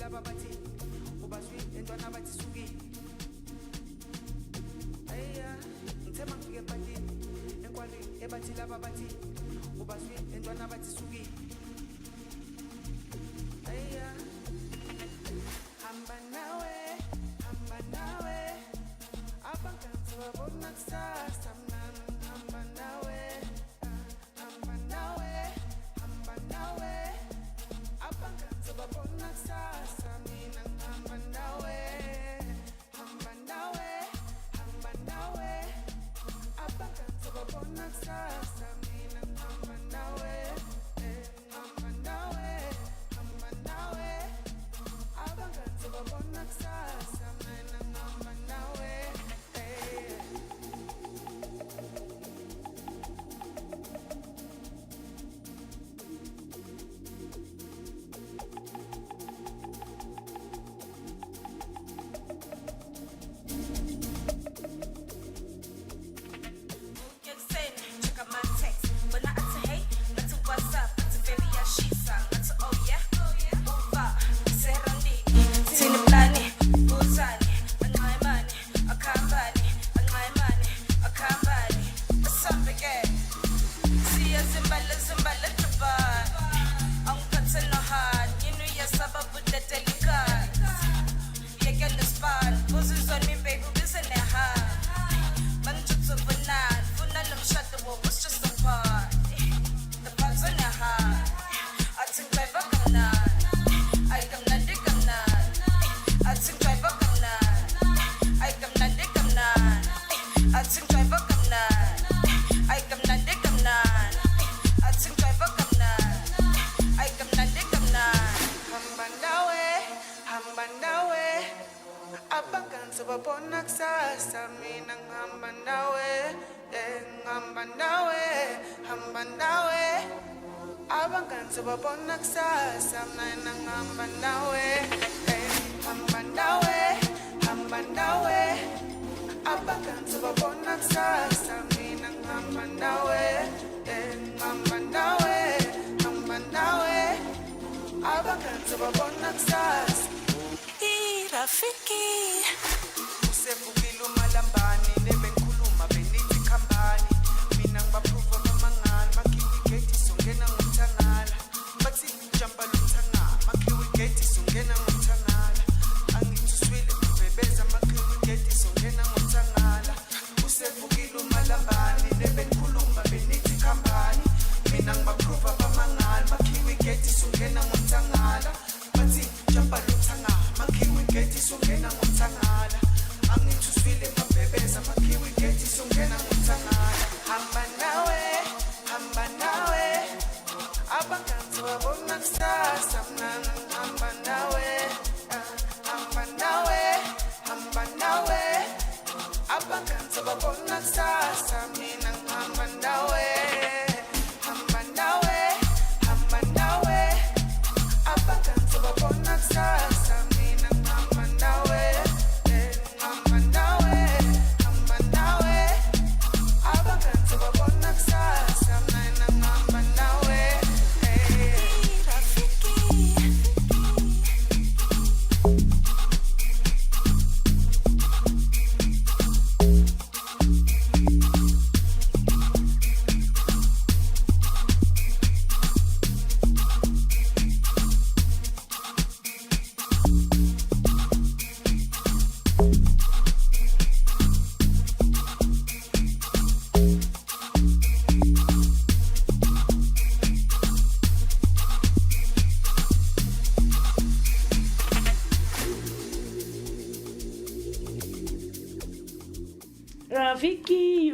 laba bathi ubazwi entwana bathi suki aya ngithema ngifike empatini enkwali ebathi laba bathi ubazwi entwana bathi suki aya hamba nawe abanganzi babona kusasa mnana hamba nawe abanganzi babona kusasa mina hamba nawe abanganzi babona kusasa mina hamba nawe abanganzi babona kusasa mina hamba nawe babona kusasa mina ngihamba nawe ngihamba nawe hamba nawe abanganzi babona kusasa mina ngihamba nawe hamba nawe abanganzi babona kusasa mina ngihamba nawe ngihamba nawe abanganzi babona kusasa Rafiki usefukile umalambani nebengikhuluma benithi khambani mina ngibaprova bamangala makhiwe igate songena ngomthangala bathi jumpa lomthangala makhiwe igate songena ngomthangala angithi uswile kubebeza makhiwe igate songena ngomthangala usefukile umalambani nebengikhuluma benithi khambani mina ngibaprova bamangala makhiwe igate songena ngomthangala bathi jumpa lomthangala Geti songena ngomthangala angithi uswile mabhebeza makhiwe geti songena ngomthangala hamba nawe abanganzi babona kusasa mnana hamba nawe abanganzi babona kusasa mina hamba nawe abanganzi babona kusasa Rafiki.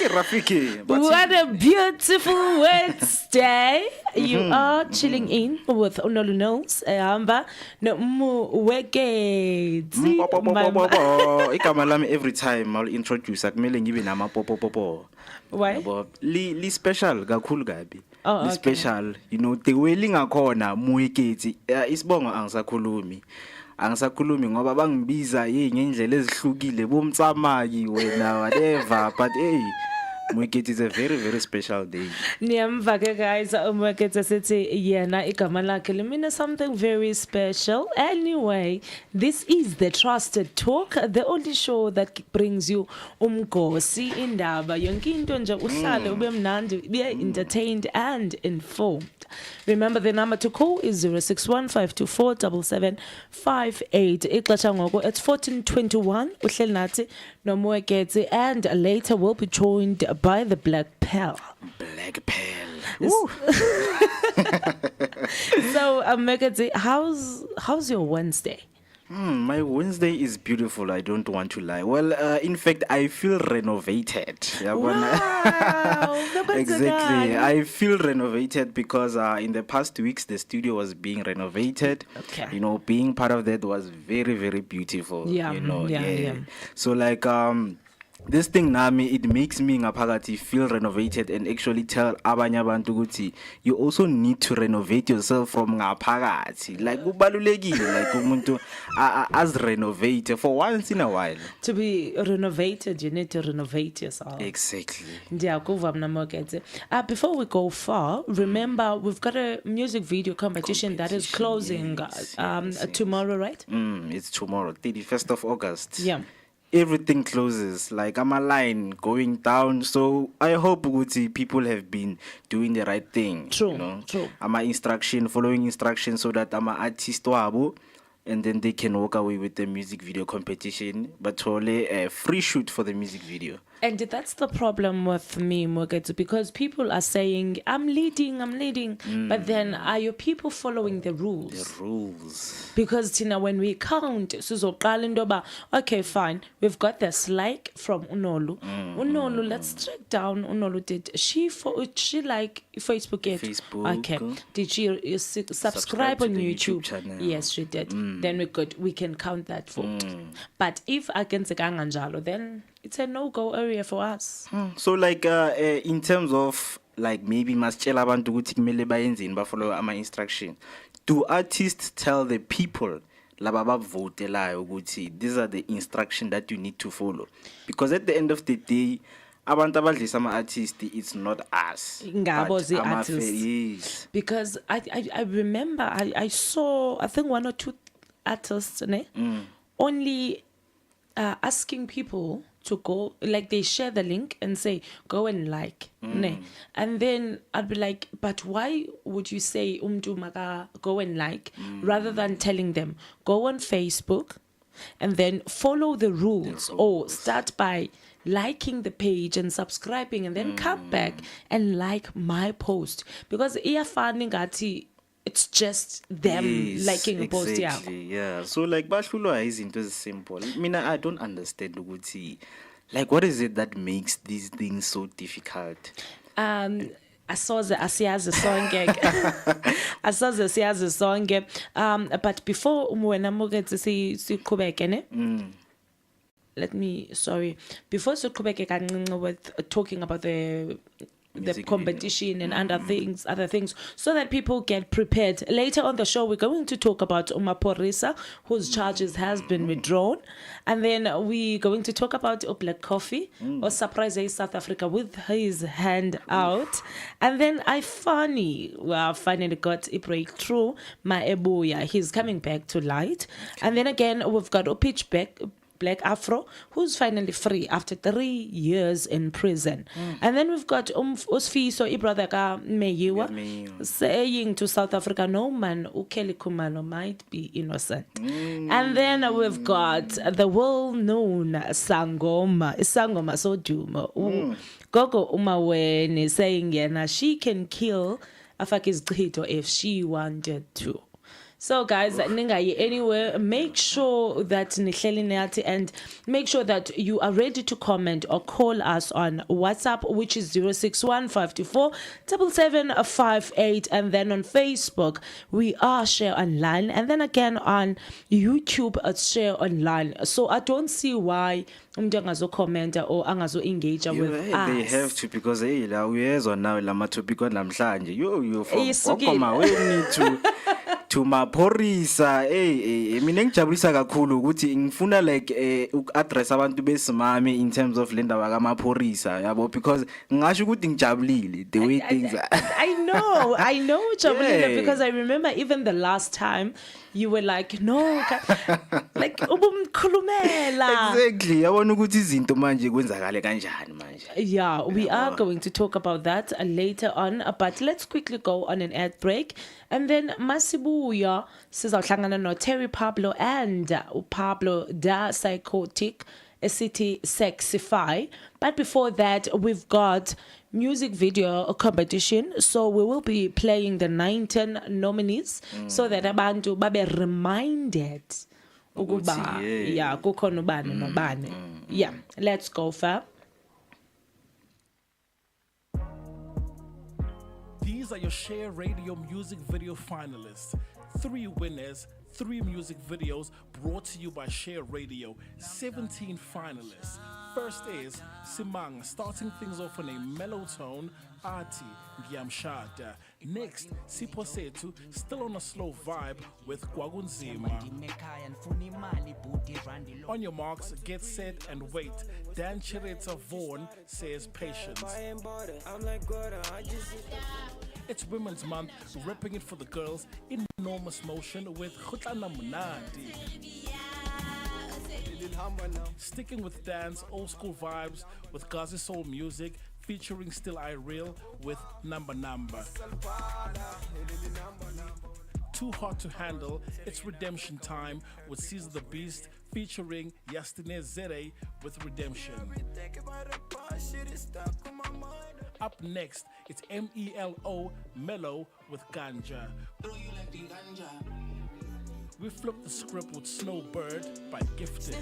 Rafiki. What a beautiful Wednesday. You are chilling in with Onolu Knows. Amba no weketi. Igama lami every time I'll introduce akumele ngibe nama popo. Why? Li special kakhulu kabi. Oh, li special. You know the way lingakhona muweketi. Isibongo angisakhulumi ngoba bangibiza ngendlela ezihlukile bomtsamaki wena whatever but Mwekete is a very, very special day. Niyamva ke guys, umweketse sithi yena igama lakhe limina something very special. Anyway, this is the Trusted Talk, the only show that brings you umgosi indaba. Yonke into nje uhlale ube mnandi, be entertained and informed. Remember the number to call is 0615247758. Ixesha ngoko it's 14:21. Uhleli nathi noMweketse, and later we'll be joined by the Black Pearl. Black Pearl. So, Mweketse, how's your Wednesday? My Wednesday is beautiful. I don't want to lie. Well, in fact, I feel renovated. Wow, Exactly. I feel renovated because in the past weeks the studio was being renovated. Okay. You know, being part of that was very, very beautiful. Yeah, You know, yeah. So like this thing nami, it makes me ngaphakathi feel renovated and actually tell abanye abantu ukuthi you also need to renovate yourself from ngaphakathi. Like kubalulekile like umuntu as renovate for once in a while. To be renovated, you need to renovate yourself. Exactly. Ndiyakuva mna Mweketse. Before we go far, remember we've got a music video competition that is closing yes. tomorrow, right? It's tomorrow, 31st of August. Yeah. Everything closes, like I'm a line going down. So I hope ukuthi people have been doing the right thing. True, You know? true. Following instructions so that I'm an artist wabo, and then they can walk away with the music video competition. But only a free shoot for the music video. And that's the problem with me, Mweketse, because people are saying, I'm leading. But then are your people following the rules? The rules. Because Tina, when we count, sizoqala into yoba, okay, fine, we've got this like from Unolu. Unolu, let's track down Unolu. Did she like Facebook yet? Facebook. Okay. Did she subscribe to on the YouTube? YouTube channel. Yes, she did. Then we can count that vote. But if against Ganganjalo, then it's a no-go area for us. So like in terms of like maybe masitshela abantu ukuthi kumele bayenzeni ba follow ama instruction. Do artists tell the people laba bavotelayo ukuthi these are the instruction that you need to follow? Because at the end of the day abantu abadlisa ama artists, it's not us. Ngabo but the ama artists. yes. Because I remember I saw I think 1 or 2 artists only asking people to go, like they share the link and say go and like ne. And then I'd be like, but why would you say maka go and like rather than telling them go on Facebook and then follow the rules or start by liking the page and subscribing and then come back and like my post? Because iyafana ngathi it's just them liking a post. Yeah. So like bahlulwa izinto simple. Mina I don't understand ukuthi like what is it that makes these things so difficult? Asoze asiyazi sonke. But before wena Mweketse siqhubeke ne? Before siqhubeke kancinci with talking about the competition and other things, so that people get prepared. Later on the show, we're going to talk about Maphorisa, whose charges has been withdrawn. And then we're going to talk about Black Coffee, or Surprise South Africa with his hand out. And then I finally got a breakthrough. Maebuya, he's coming back to light. And then again, we've got Pitch Black Afro, who's finally free after 3 years in prison. And then we've got Usfiso, brother ka Meyiwa, saying to South Africa, no man, Ukeli Kumalo might be innocent. And then we've got the well-known Sangoma Sodumo, Gogo Umaweni, saying yena she can kill Afakis Grito if she wanted to. So guys, ningayi anywhere, make sure that nihleli nathi and make sure that you are ready to comment or call us on WhatsApp, which is 0615247758, and then on Facebook we are Share Online, and then again on YouTube it's Share Online. So I don't see why umuntu angazo-comment or angazo-engage with us. They have to, because la uyezwa nawe lama topic namhlanje you Isukile. we need to Maphorisa. Mina ngijabulisa kakhulu ukuthi ngifuna like ukaddress abantu besimame in terms of lenda waka Maphorisa yabo, because ngisho ukuthi ngijabulile the way things are. I know Jabulile, because I remember even the last time you were like, no, like ubumkhulumela. Exactly. Yabona ukuthi izinto manje kwenzakale kanjani manje. Yeah, we are going to talk about that later on, but let's quickly go on an ad break, and then Masibuya sizawuhlangana no Terry Pablo and Pablo Da Psychotic City Sexify. But before that, we've got music video competition, so we will be playing the 19 nominees so that abantu babe reminded ukuba yeah kukhona ubani nobani. Yeah, let's go fam. These are your Share Radio music video finalists. 3 winners, 3 music videos brought to you by Share Radio. 17 finalists. First is Simang, starting things off on a mellow tone, Arti Ngiamshada. Next, Siposetu, still on a slow vibe with Kwagunzima. On your marks, get set and wait. Dan Chireta Vaughan says patience. It's Women's Month, repping it for the girls in enormous motion with Khutana Munandi. Sticking with dance, old school vibes with Gazi Soul music, featuring Still I Real with Number. Too hot to handle, it's redemption time with Caesar the Beast featuring Yastine Zere with Redemption. Up next, it's MELO Mellow with Ganja. We flip the script with Snowbird by Gifted.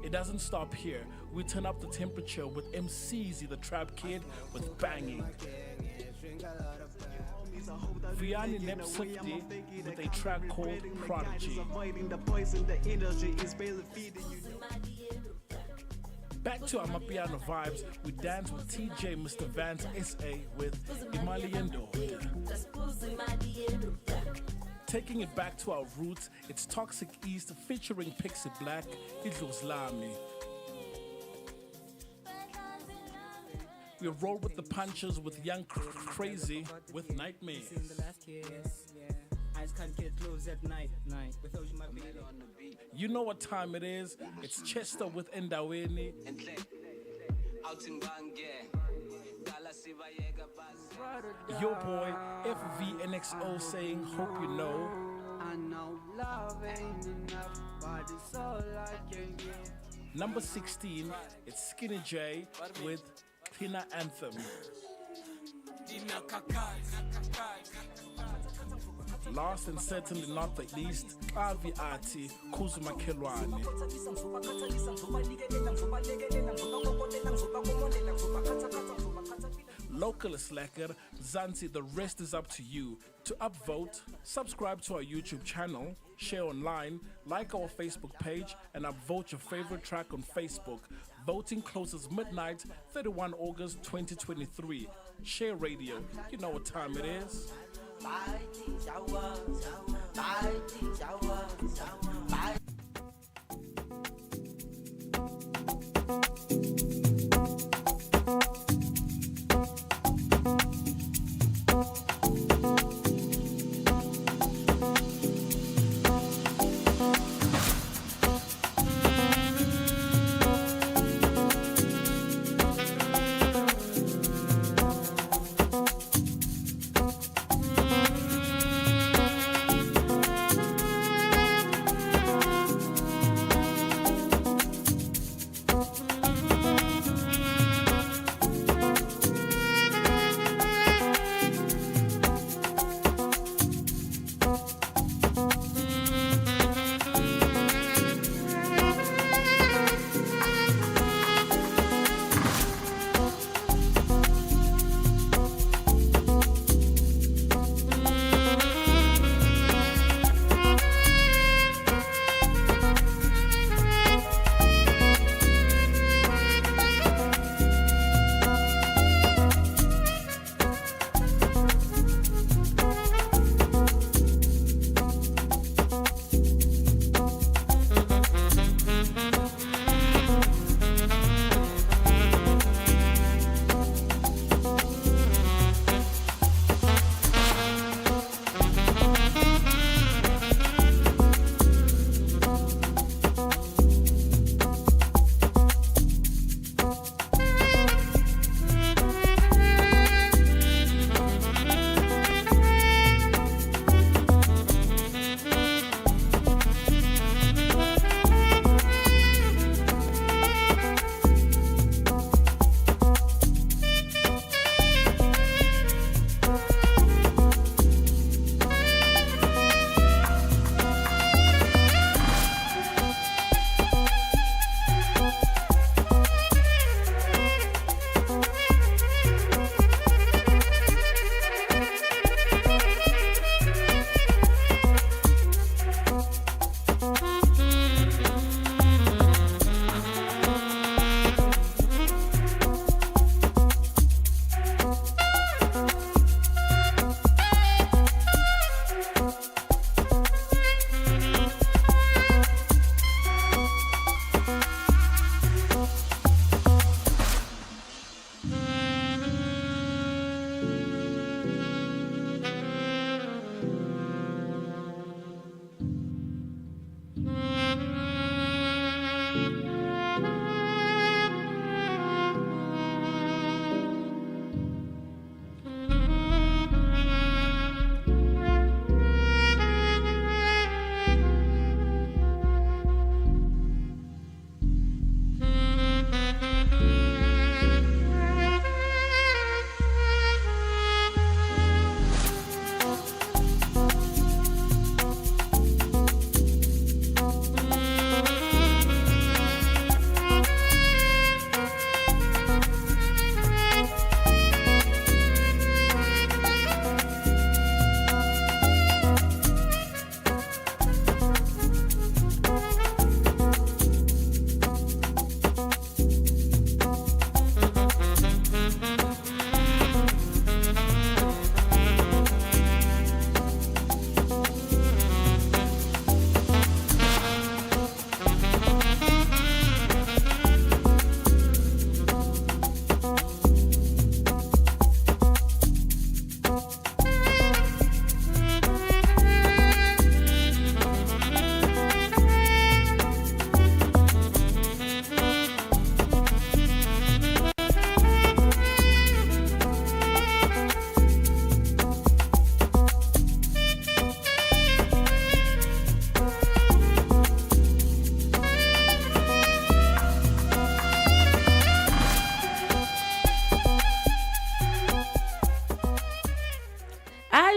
It doesn't stop here. We turn up the temperature with MCZ the Trap Kid with Banging. Vianney Nepsifty with a track called Prodigy. Back to our Mapiano vibes, we dance with TJ Mr. Vance SA with Imaliendo. Taking it back to our roots, it's Toxic East featuring Pixie Black, Idloslami. We roll with the punches with Young Crazy with Nightmares. Eyes can't get closed at night. Without you, my baby on the beat. You know what time it is. It's Chester with Endaweni. Your boy FVNXO saying, hope you know. I know love ain't enough, but it's all I can get. Number 16, it's Skinny J with Tina Anthem. Last and certainly not the least, Avi Ati Kuzuma Kelwane. Local is slacker, Zanzi, the rest is up to you. To upvote, subscribe to our YouTube channel, share online, like our Facebook page, and upvote your favorite track on Facebook. Voting closes midnight, 31 August 2023. Share Radio, you know what time it is.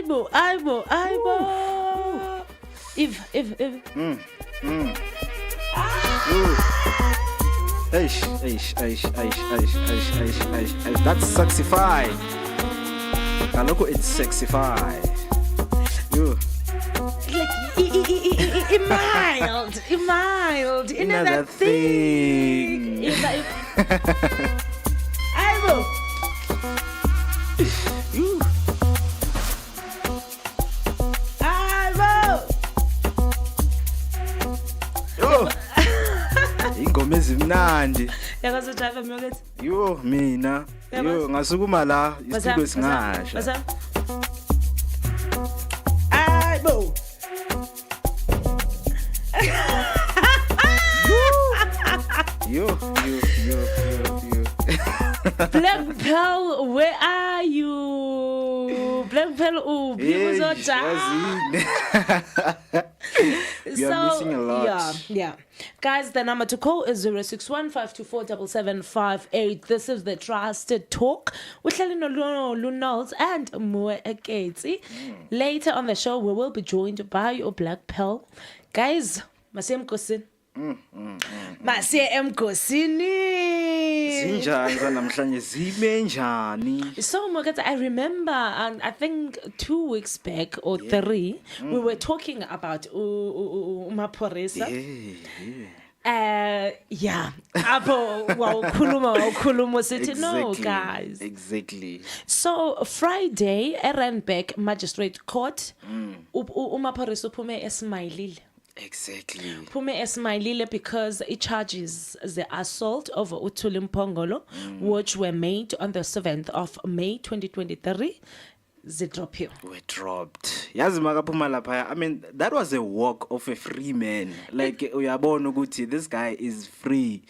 Aibo. If. Eish. That's sexify. Kaloko, it's sexify. Yo. Like, mild. You know Another that thing. Aibo. Yo. Ingoma ezimnandi. Yakazo driver myokethi. Yo mina. Yo ngasukuma la isitulo singasha. Aibo. Yo. Black Pearl, where are you? Black Pearl, people are We are missing a lot. Yeah. Guys, the number to call is 0615247758. This is the Trusted Talk with Lelino Lunals and Mue Eketsi. Later on the show, we will be joined by your Black Pearl. Guys, Masem Kosin. Masem Kosini. Zinjani namhlanje zime njani? So Moketa, I remember, and I think 2 weeks back or 3, we were talking about Maphorisa. Yeah. Apo wawukhuluma sithi no guys. Exactly. So Friday, Randburg Magistrate Court, uMaphorisa uphume esmayilile. Exactly. Pume esmayilile because it charges the assault of Uthuli Mpongolo, which were made on the 7th of May 2023. They drop you. Were dropped. Yazi makaphuma lapha. I mean, that was a walk of a free man. Like uyabona ukuthi this guy is free.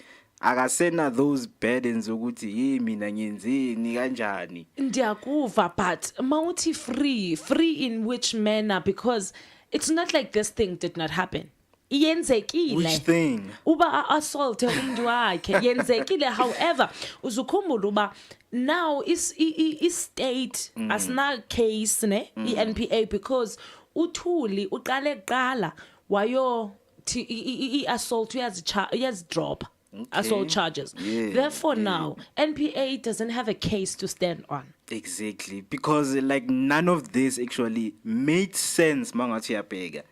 Akasena those burdens ukuthi yi mina ngenzini kanjani. Ndiyakuva, but mawuthi free in which manner? Because it's not like this thing did not happen. Yenzekile. Which thing? Uba assault umuntu wakhe yenzekile. However, uzukhumbula uba now is state asina case ne NPA because uThuli uqale qala wayo assault uyaz drop. Assault charges. Therefore, now NPA doesn't have a case to stand on. Exactly, because like none of this actually made sense. Mangathi yabheka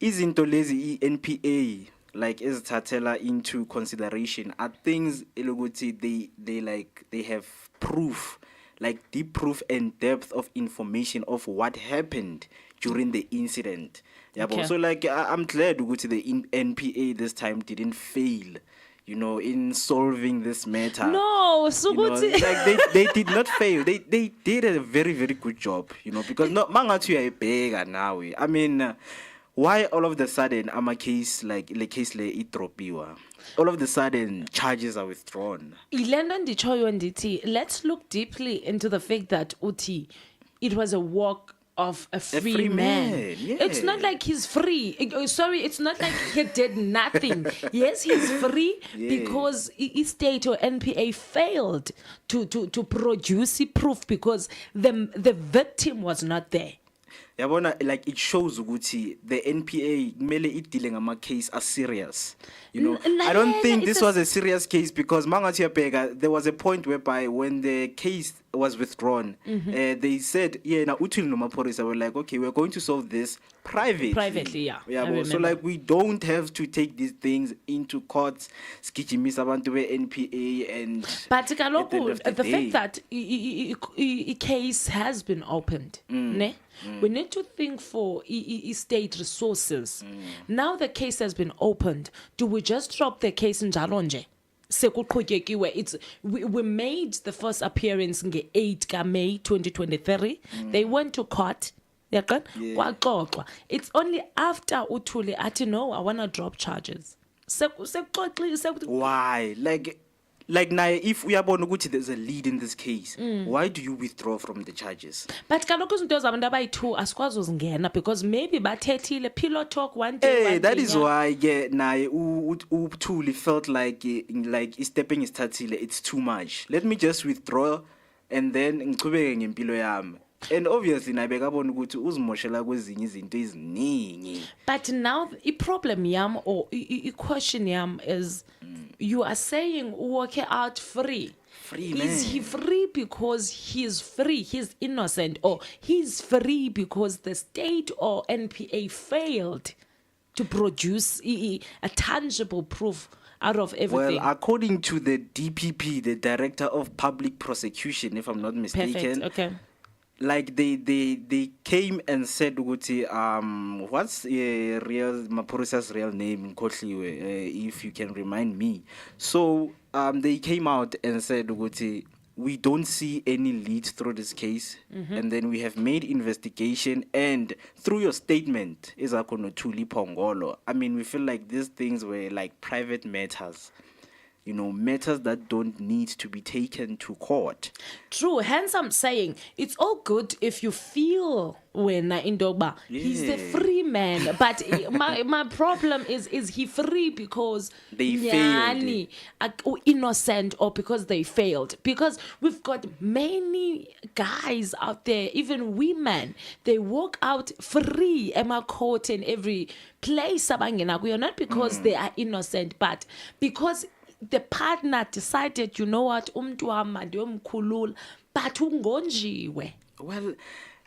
izinto lezi NPA like ezithathela into consideration are things elokuthi they have proof, like deep proof and depth of information of what happened during the incident. Okay. So like I'm glad ukuthi the NPA this time didn't fail, you know, in solving this matter. No, so you know, like they did not fail. They did a very, very good job, you know, because no mangathi uyayibheka nawe. I mean, why all of the sudden a case like le case le idropiwa? All of the sudden charges are withdrawn. Ilena ndichoyo ndithi, let's look deeply into the fact that Uti, it was a walk of a free man. Yeah. It's not like he's free. It's not like he did nothing. Yes, he's free because state or NPA failed to produce proof because the victim was not there. Yabona, like it shows ukuthi the NPA mele it dealing ama case are serious. You know, I don't think this was a serious case because mangathi yabheka, there was a point whereby when the case was withdrawn, they said, na Uthuli noMaphorisa were like, okay, we're going to solve this privately. Yeah. So like we don't have to take these things into courts, skijimisa abantu be NPA and. But kaloku, the fact that a case has been opened, ne? We need to think for state resources. Now the case has been opened. Do we just drop the case in Jalonje? It's we made the first appearance on 8 May 2023. They went to court. It's only after Uthuli ati no, I wanna drop charges. Why? Like now, if we are born ukuthi there's a lead in this case, why do you withdraw from the charges? But kaloku izinto zabantu abayi-2 asikwazi uzingena because maybe bathethile pillow talk one day. Hey, that is why naye uThuli felt like stepping is tathile, it's too much. Let me just withdraw and then ngichubeke ngempilo yami. and obviously nabekabona ukuthi uzimoshela kwezinye izinto eziningi. But now the problem yam or question yam is you are saying walk out free. Free Is he man. free because he's free, he's innocent, or he's free because the state or NPA failed to produce a tangible proof out of everything? Well, according to the DPP, the Director of Public Prosecution, if I'm not mistaken, Perfect. Okay. like they came and said ukuthi what's real Maporisa's real name Nkotliwe, if you can remind me. So they came out and said ukuthi we don't see any leads through this case, and then we have made investigation, and through your statement Izakho Nothuli Phongolo, I mean, we feel like these things were like private matters, you know, matters that don't need to be taken to court. True. Hence, I'm saying it's all good if you feel when Indoba he's the Yeah. free man. But my problem is he free because They failed. nyani, or innocent, or because they failed? Because we've got many guys out there, even women, they walk out free, Emma court in every place abangena kuyo, not because they are innocent, but because the partner decided, you know what, umntu wami ndiyomkhulula, but ungonjiwe. Well,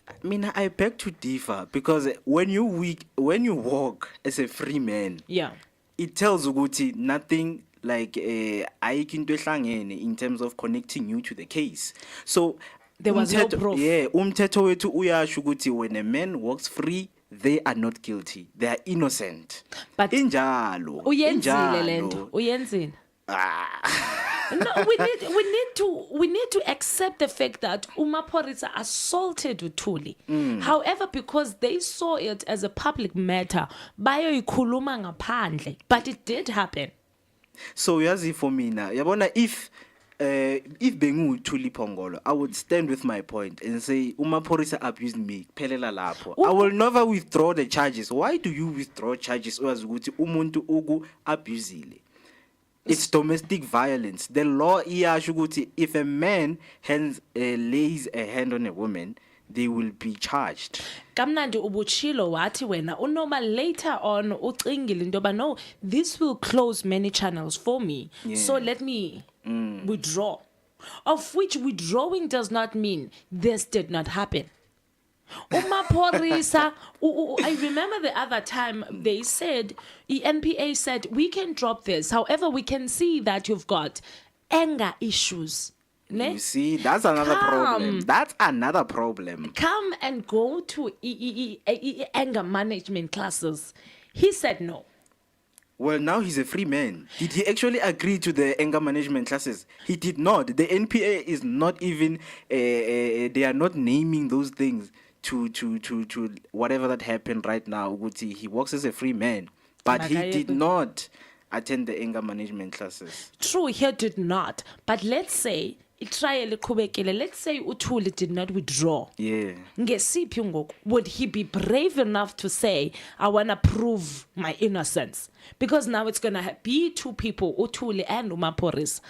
I mean, I beg to differ, because when you walk as a free man, Yeah. it tells ukuthi nothing like ayikho into ehlangene in terms of connecting you to the case. So There was no umthetho- proof. Yeah, umthetho wethu uyasho ukuthi when a man walks free, they are not guilty, they are innocent. But Injalo. uyenzile lento, injalo. uyenzile. Ah. No, we need to accept the fact that Maporisa assaulted Uthuli. However, because they saw it as a public matter, bayoyikhuluma ngaphandle, but it did happen. So yazi for mina, yabona, if bengu Thuli Phongolo, I would stand with my point and say uMaporisa abused me, phelela lapho. I will never withdraw the charges. Why do you withdraw charges as ukuthi umuntu uku abusile? It's domestic violence. The law iyasho ukuthi if a man lays a hand on a woman, they will be charged. Kamnandi ubuchilo wathi wena unoma later on ucingile into yoba no, this will close many channels for me, so let me withdraw, of which withdrawing does not mean this did not happen. Umaporisa, I remember the other time they said, the NPA said, we can drop this, however we can see that you've got anger issues. Ne? You see, that's another problem. That's another problem. Come and go to anger management classes. He said no. Well, now he's a free man. Did he actually agree to the anger management classes? He did not. The NPA is not even, they are not naming those things to whatever that happened right now. Ukuthi he works as a free man, but he did not attend the anger management classes. True, he did not. But let's say, let's say Uthuli did not withdraw. Yeah. Ngesiphi ngoku, would he be brave enough to say, I want to prove my innocence? Because now it's going to be two people, Uthuli and Maporisa.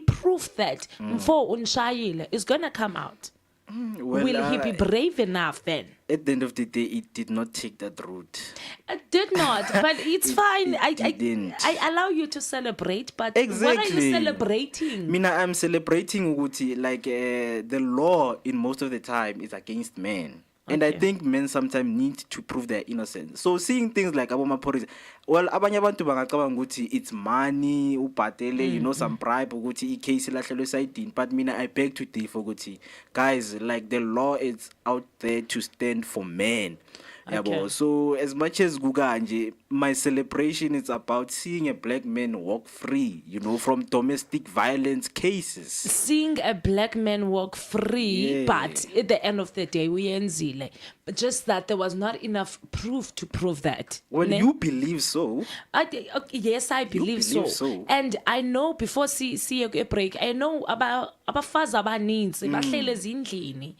Proof that Mfo Unshayile is going to come out. Well, Will he be brave enough then? At the end of the day, it did not take that route. It did not, but it's fine. It didn't. I allow you to celebrate, but Exactly. what are you celebrating? Mina, I'm celebrating ukuthi like the law in most of the time is against men. And I Okay. think men sometimes need to prove their innocence. So seeing things like Maporisa, well, abanye abantu bangacabanga ukuthi it's money, ubhatele, you know, some bribe ukuthi icase ilahlelwe esayidini. But mina, I beg to differ ukuthi, guys, like the law is out there to stand for men. Okay. Yabo. So as much as Guganje, my celebration is about seeing a black man walk free, you know, from domestic violence cases. Seeing a black man walk free, Yeah. but at the end of the day, uyenzile. But just that there was not enough proof to prove that. Well, Ne? you believe so. Yes, I believe, believe so. And I know before see a break, I know about abafazi abaninzi bahlele ezindlini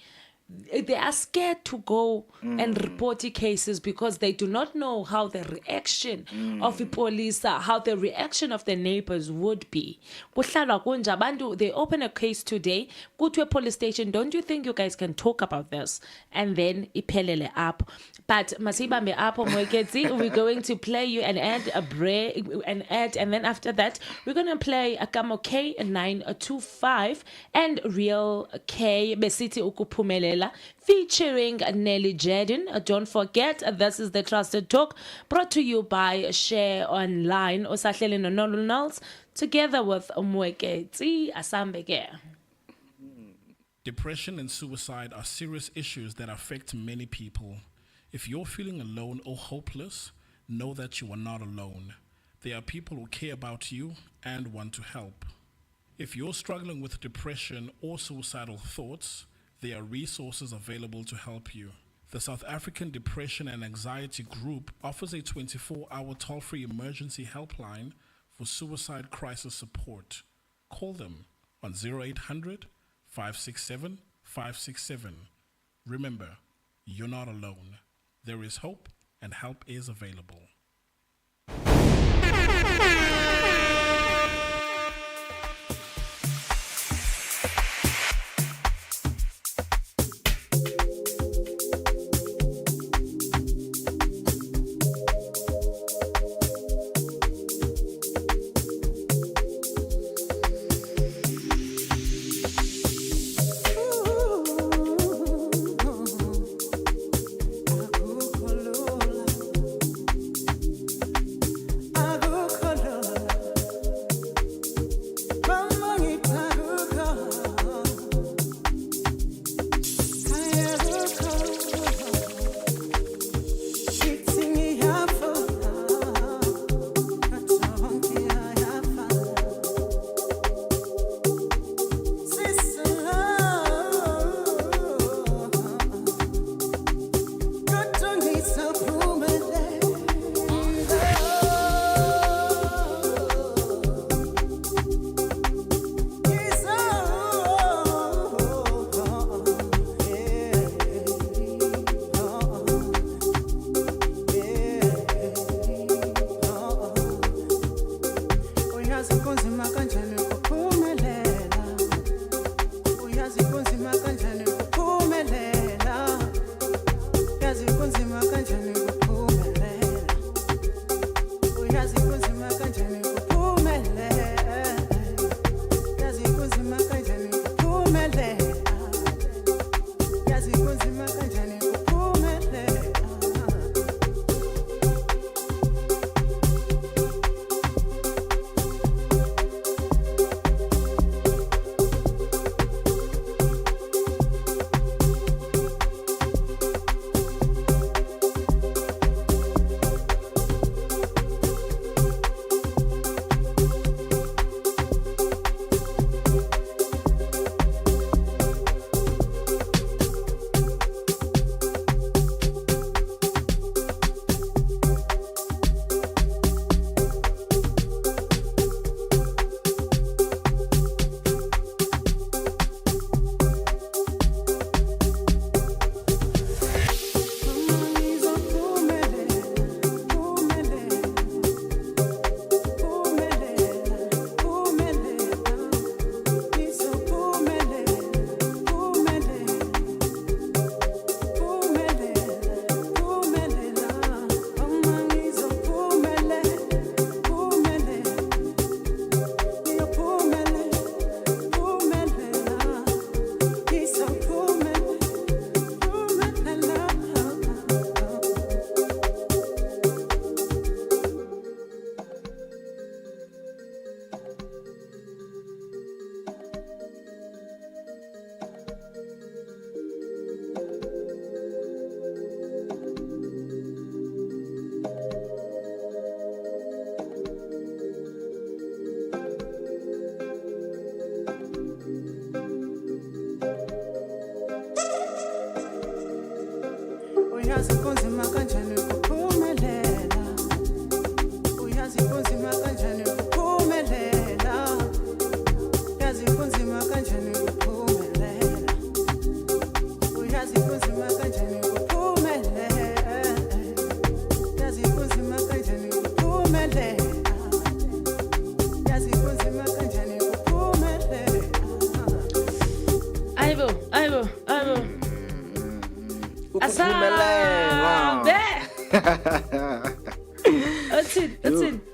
they are scared to go and report cases because they do not know how the reaction of the police, how the reaction of the neighbors would be. Kuhlalwa kunje, abantu, they open a case today, go to a police station. Don't you think you guys can talk about this? And then iphelele up. But masibambe apho Mwekezi, we're going to play you an ad, and then after that, we're going to play Akamo K925 and Real K Besiti Ukuphumelela featuring Nelly Jedin. Don't forget, this is the Trusted Talk brought to you by Share Online, Osahlele Nonolunals, together with Mwekezi Asambeke. Depression and suicide are serious issues that affect many people. If you're feeling alone or hopeless, know that you are not alone. There are people who care about you and want to help. If you're struggling with depression or suicidal thoughts, there are resources available to help you. The South African Depression and Anxiety Group offers a 24-hour toll-free emergency helpline for suicide crisis support. Call them on 0800 567 567. Remember, you're not alone. There is hope and help is available. uyazi kunzima kanjani ukuphumelela, uyazi kunzima kanjani ukuphumelela, uyazi kunzima kanjani ukuphumelela, uyazi Ukuphumelela. That's it.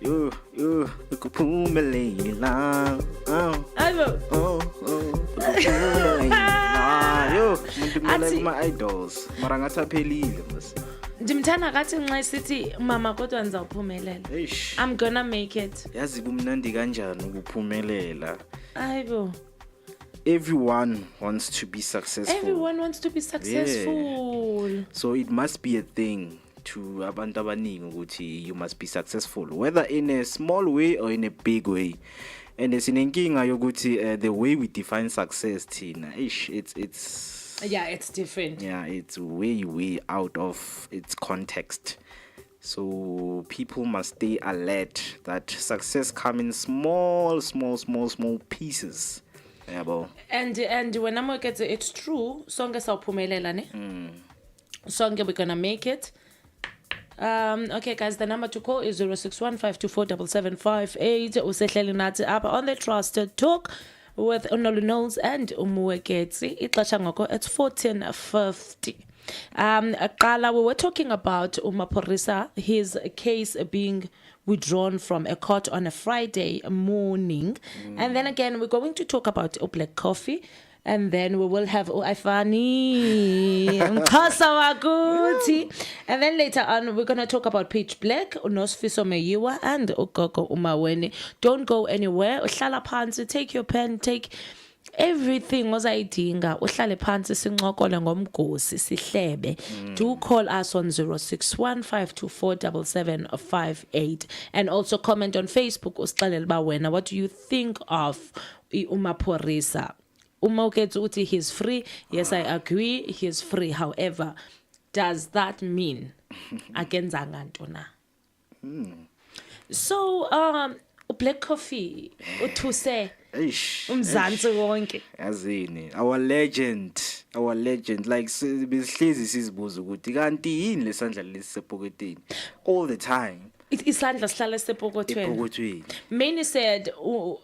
Yo, ukuphumelela. Ukuphumelela. Yo, umuntu kumele kuma idols. Mara ngathi aphelile mas. Ndimthanda kathi nxa sithi mama kodwa ndizawuphumelela. Eish. I'm gonna make it. Yazi kumnandi kanjani ukuphumelela. Ayibo. Everyone wants to be successful. Everyone wants to be successful. Yeah. So it must be a thing to abantu abaningi ukuthi you must be successful, whether in a small way or in a big way. And sinenkinga yokuthi the way we define success thina, it's Yeah, it's different. yeah, it's way out of its context. So people must stay alert that success come in small pieces. Yabo. And when I'm working, it's true. Sonke sawuphumelela ne. Sonke we're gonna make it. Okay, guys, the number to call is 0615247758. Usehleli nathi apha on the Trusted Talk with Unolu Knowles and Umuweketsi. Ixesha ngoko it's 14:50. Qala, we were talking about Maphorisa, his case being withdrawn from a court on a Friday morning. And then again, we're going to talk about Black Coffee. And then we will have Ifani, Mxhosa wakuthi. And then later on, we're going to talk about Pitch Black, Unosfiso Meyiwa, and Ugogo Umaweni. Don't go anywhere. Uhlala phansi, take your pen, take everything ozayidinga. Uhlale phansi sinxokole ngomgosi sihlebe. Do call us on 0615247758. And also comment on Facebook. Usixelele uba wena, what do you think of uMaphorisa? Umawuketsi uthi he's free. Yes, I agree. He's free. However, does that mean akenzanga nto na? So, Black Coffee uthuse umzansi wonke. Yazini, our legend like besihlezi sizibuza ukuthi kanti yini lesandla lesisepoketini all the time. Isandla sihlala sepokotweni. Many said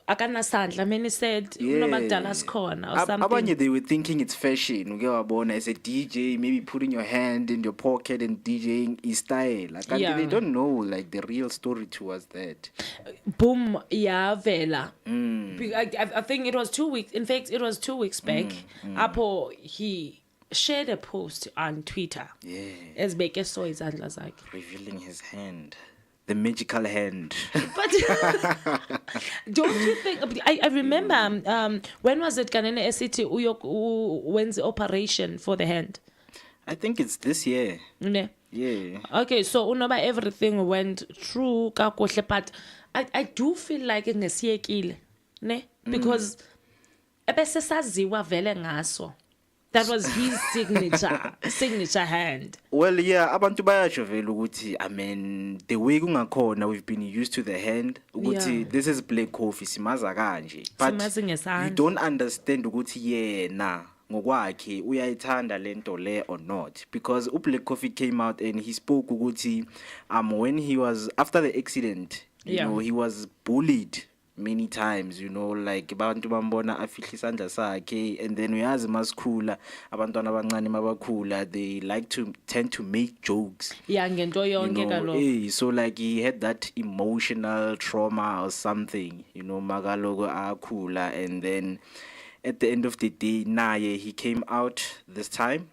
akanasandla. Many said unobadala sikhona or something. Abanye they were thinking it's fashion. Uke wabona as a DJ, maybe putting your hand in your pocket and DJing is style. Like they don't know like the real story towards that. Boom, yavela. I think it was 2 weeks. In fact, it was 2 weeks back. Apo he shared a post on Twitter. Yeah. As Beke saw his izandla zakhe. Revealing his hand. The magical hand. But don't you think? I remember when was it? Kanene SCT when's the operation for the hand? I think it's this year. Ne? Yeah. Okay, so unoba everything went through kakuhle, but I do feel like ngesiyekile, ne? Because ebese saziwa vele ngaso. That was his signature hand. Well, yeah, abantu bayasho vele ukuthi I mean the way kungakhona we've been used to the hand ukuthi this is Black Coffee simaza kanje. But you don't understand ukuthi yena ngokwakhe uyayithanda lento le or not, because Black Coffee came out and he spoke ukuthi when he was after the accident, you know, he was bullied many times, you know, like abantu bambona afihla isandla sakhe, and then uyazi masikhula abantwana abancane mabakhula they like to tend to make jokes. Yeah, ngento yonke kaloku. So like he had that emotional trauma or something, you know, magaloko akhula, and then at the end of the day naye he came out this time.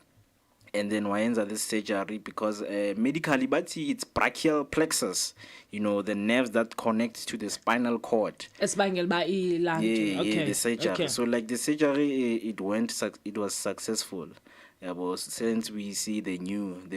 And then wayenza this surgery because medically bathi it's brachial plexus, you know, the nerves that connect to the spinal cord. Esibangela ba ilantu. Okay. Yeah, the surgery. Okay. So like the surgery it was successful. Yeah, but since we see the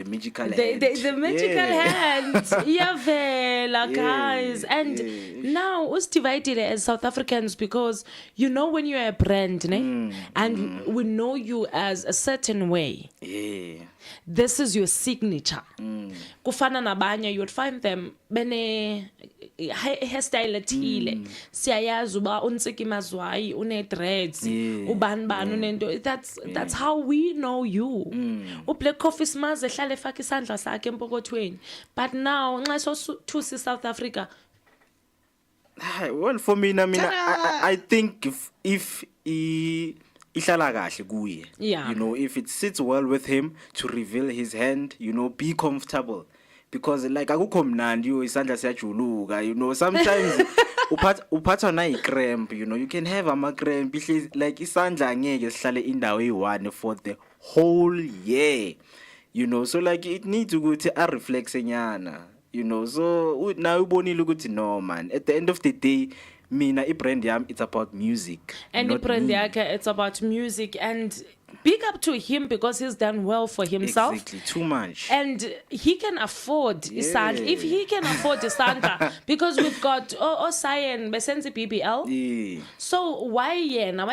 magical hand. The magical hand. Yavela, guys. And now us divided as South Africans because you know when you're a brand, ne? And we know you as a certain way. Yeah. This is your signature. Kufana nabanye, you would find them bene hairstyle ethile. Siyayazi uba unsiki mazwayi, une dreads, ubani unento. That's how we know you. Black Coffee smaze hlale faka isandla sakhe empokothweni. But now nxa sothusi South Africa. Well, for me, I think if ihlala kahle kuye. Yeah. You know, if it sits well with him to reveal his hand, you know, be comfortable. Because like akukho mnandi isandla siyajuluka, you know, sometimes uphathwa na cramp, you know, you can have ama cramp like isandla angeke sihlale indawo eyi1 for the whole year. You know, so like it needs ukuthi a reflex nyana, you know. So now ubonile ukuthi no man, at the end of the day mina ibrand yami it's about music. And ibrand yakhe it's about music, and big up to him because he's done well for himself. Exactly, too much. And he can afford Isandla. If he can afford Isandla, because we've got Osayen Besenzi BBL. Yeah. So why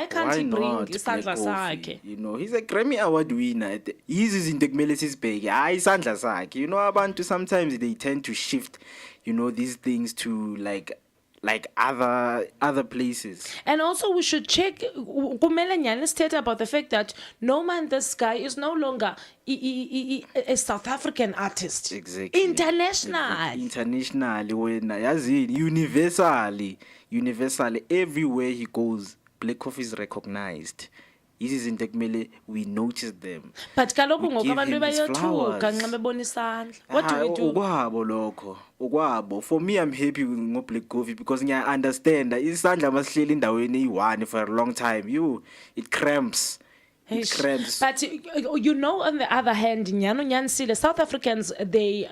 can't he bring not Isandla Black sakhe? Coffee? You know, he's a Grammy Award winner. He's izinto kumele sizibheke. Hayi isandla sakhe. You know, abantu sometimes they tend to shift, you know, these things to like other places. And also we should check kumele nyani state about the fact that no man this guy is no longer a South African artist. Exactly. International. Internationally wena yazini universally everywhere he goes Black Coffee is recognized. Izinto kumele we notice them. But kaloku ngoku give abantu him his bayothuka flowers. nxa bebona isandla. What do we do? Ukwabo lokho. Ukwabo. For me I'm happy with Black Coffee because I understand that isandla masihleli indaweni eyi1 for a long time. It cramps. It cramps. But you know, on the other hand, Nyano Sile, South Africans, they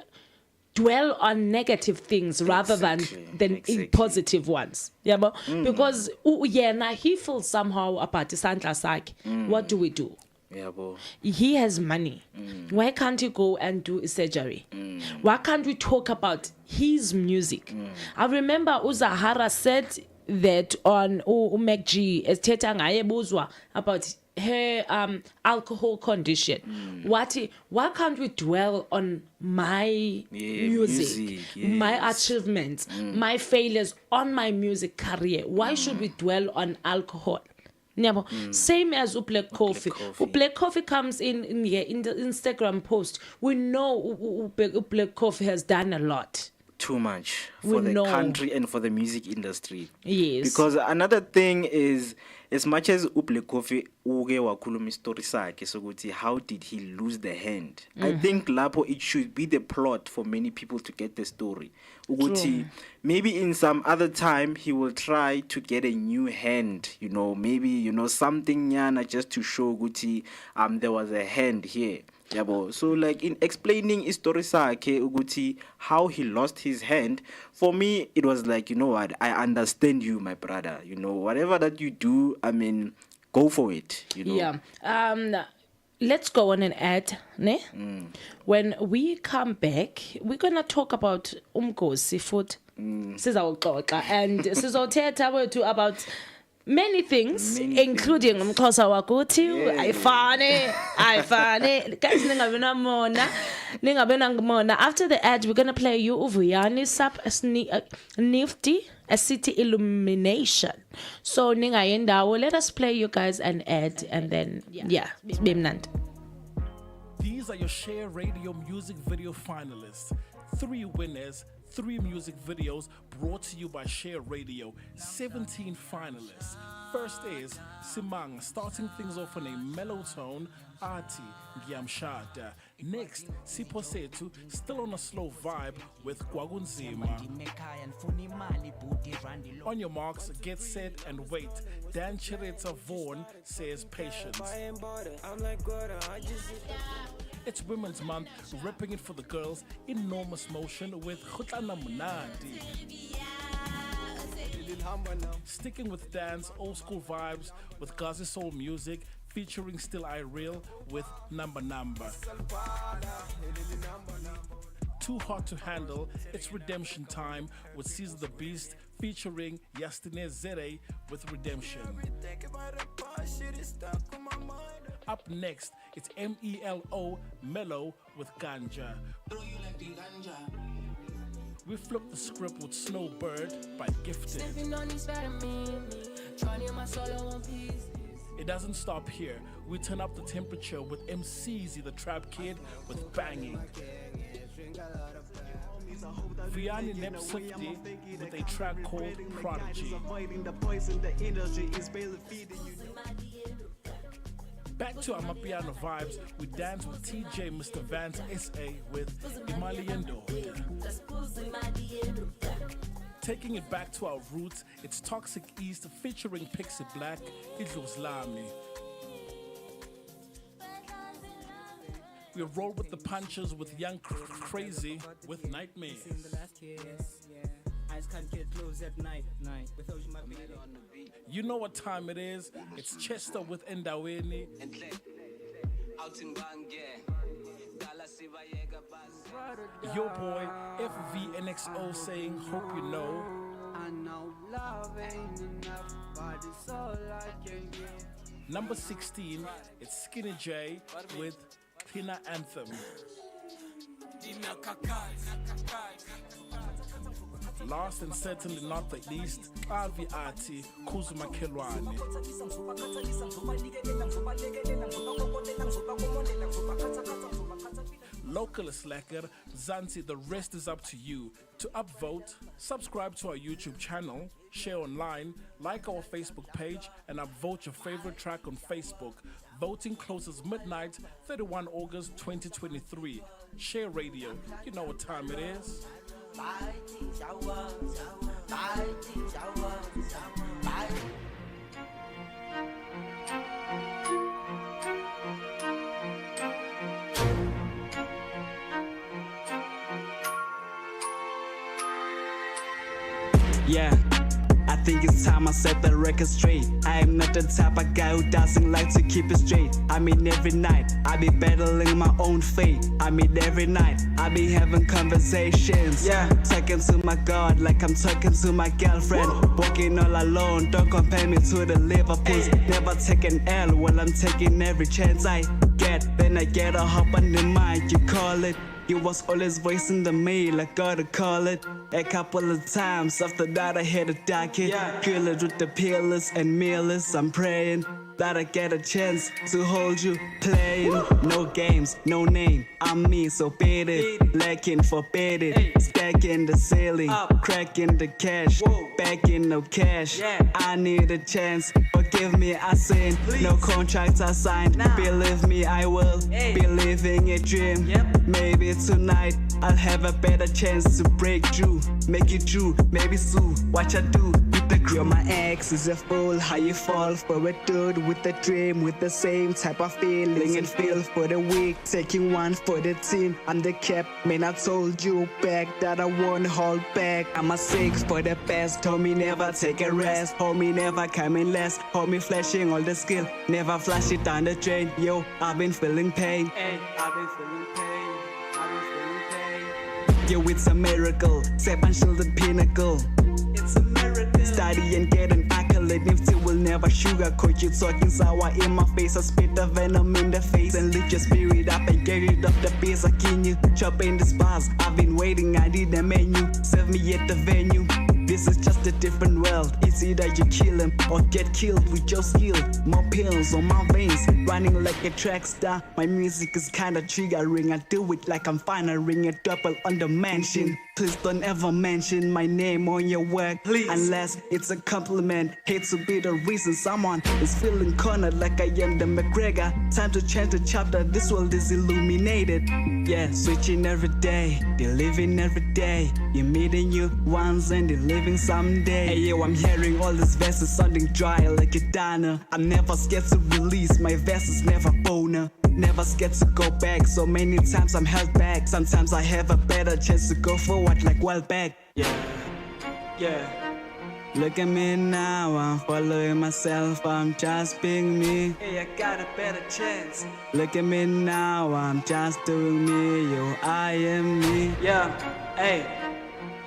dwell on negative things rather than Exactly. positive ones. Yeah, because he feels somehow about isandla sakhe. What do we do? Yeah, bo. He has money. Why can't he go and do surgery? Why can't we talk about his music? I remember Uzahara said that on MacG esithetha ngaye buzwa about her alcohol condition. Why can't we dwell on my music, my achievements, my failures on my music career? Why should we dwell on alcohol? Same as Black Coffee. Black Coffee comes in the Instagram post. We know Black Coffee has done a lot. Too much for the country and for the music industry. Yes. Because another thing is, as much as Black Coffee uke wakhuluma story sakhe sokuthi how did he lose the hand, I think lapho it should be the plot for many people to get the story ukuthi maybe in some other time he will try to get a new hand, you know, maybe, you know, something nyana just to show ukuthi there was a hand here. Yabo. So like in explaining his story sakhe ukuthi how he lost his hand, for me it was like, you know what, I understand you, my brother, you know, whatever that you do, I mean, go for it, you know. Yeah. Let's go on an ad, ne? When we come back, we're gonna talk about umgosi food. Sizawuxoxa and sizothetha wethu about many things, including umxhosa wakuthi ayifane guys ningabe namona. After the ad we're going to play you Uvuyani Sap Nifty a City Illumination. So ningayendawo, let us play you guys an ad and then bimnandi. These are your Share Radio music video finalists. 3 winners, 3 music videos brought to you by Share Radio. 17 finalists. First is Simang, starting things off on a mellow tone. Arti, Giamshada. Next, Sipho Setu, still on a slow vibe with Kwagunzima. On your marks, get set and wait. Dan Chireta Vaughan says patience. It's Women's Month, ripping it for the girls, enormous motion with Khutlana Munadi. Sticking with dance, old school vibes with Gazi Soul music, featuring Still I Real with Number. Too hot to handle, it's redemption time with Caesar the Beast featuring Yastine Zere with Redemption. Up next, it's MELO Mellow with Ganja. We flip the script with Snowbird by Gifted. It doesn't stop here. We turn up the temperature with MCZ the Trap Kid with Banging. Vianney Nepsifty with a track called Prodigy. Back to Amapiano vibes, we dance with TJ Mr. Vance SA with Imali Yendo. Taking it back to our roots, it's Toxic East featuring Pixie Black, Idluzlami. We roll with the punches with Young Crazy with Nightmares. Eyes can't get closed at night. Without you, my baby on the beat. You know what time it is. It's Chester with Endaweni. Your boy FVNXO saying, hope you know. I know love ain't enough, but it's all I can give. Number 16, it's Skinny J with Kina Anthem. Last and certainly not the least, Avi Ati, Kuzuma Kelwane. Local slacker, Zanzi, the rest is up to you. To upvote, subscribe to our YouTube channel, share online, like our Facebook page, and upvote your favorite track on Facebook. Voting closes midnight, 31 August 2023. Share Radio, you know what time it is. Yeah, I think it's time I set the record straight. I am not the type of guy who doesn't like to keep it straight. I mean every night, I be battling my own fate. I mean every night, I be having conversations. Yeah, talking to my God like I'm talking to my girlfriend. Walking all alone, don't compare me to the Liverpools. Never take an L while I'm taking every chance I get. Then I get a hop on the mic, you call it. You was always voicing the mail, I gotta call it. A couple of times after that I had a docket. Kill it with the peerless and mealers. I'm praying that I get a chance to hold you playing. No games, no name, I'm me, so beat it. Lacking, forbid it. Stacking the ceiling, cracking the cash. Back in no cash, I need a chance. Forgive me, I sinned. No contracts I signed. Believe me, I will be living a dream. Maybe tonight I'll have a better chance to break through. Make it true, maybe soon. Watch I do with the crew. My ex is a fool. How you fall for a dude with a dream, with the same type of feeling and feel for the weak. Taking one for the team. I'm the cap, man. I told you back that I won't hold back. I'm a 6 for the best. Homie, never take a rest. Homie, never coming less. Homie, flashing all the skill. Never flash it down the drain. Yo, I've been feeling pain. I've been feeling pain. Yo, it's a miracle. Step and shield the pinnacle. It's a miracle. Study and get an accolade. Nifty will never sugarcoat you. Talking sour in my face. I spit the venom in the face and lift your spirit up and get rid of the beers I can you. Chopping the bars. I've been waiting. I need a menu. Serve me at the venue. This is just a different world. It's either you kill him or get killed with your skill. More pills on my veins, running like a track star. My music is kinda triggering. I do it like I'm firing a double on the mansion. Please don't ever mention my name on your work, please. Unless it's a compliment. Hate to be the reason someone is feeling cornered like I am the McGregor. Time to change the chapter, this world is illuminated. Yeah, switching every day, they're living every day. You're meeting you once and they're living someday. Hey yo, I'm hearing all these verses sounding dry like a diner. I'm never scared to release, my verses never boner. Never scared to go back, so many times I'm held back. Sometimes I have a better chance to go forward like well back. Yeah. Look at me now, I'm following myself, I'm just being me. Hey, I got a better chance. Look at me now, I'm just doing me, yo, I am me. Yeah, hey.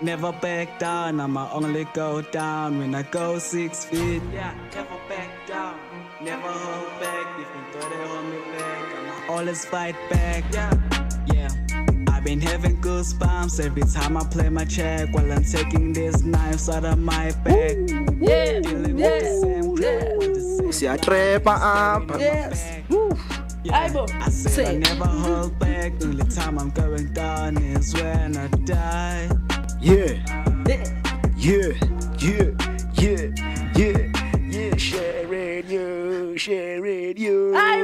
Never back down, I'ma only go down when I go 6 feet. Yeah, never back down, never hold back. If you thought they hold me back, I'ma always fight back. Yeah. I've been having goosebumps every time I play my track while I'm taking these knives out of my back. Dealing with the same crap, with the same I said I never hold back. The only time I'm going down is when I die. Share radio, Share Radio. Yeah,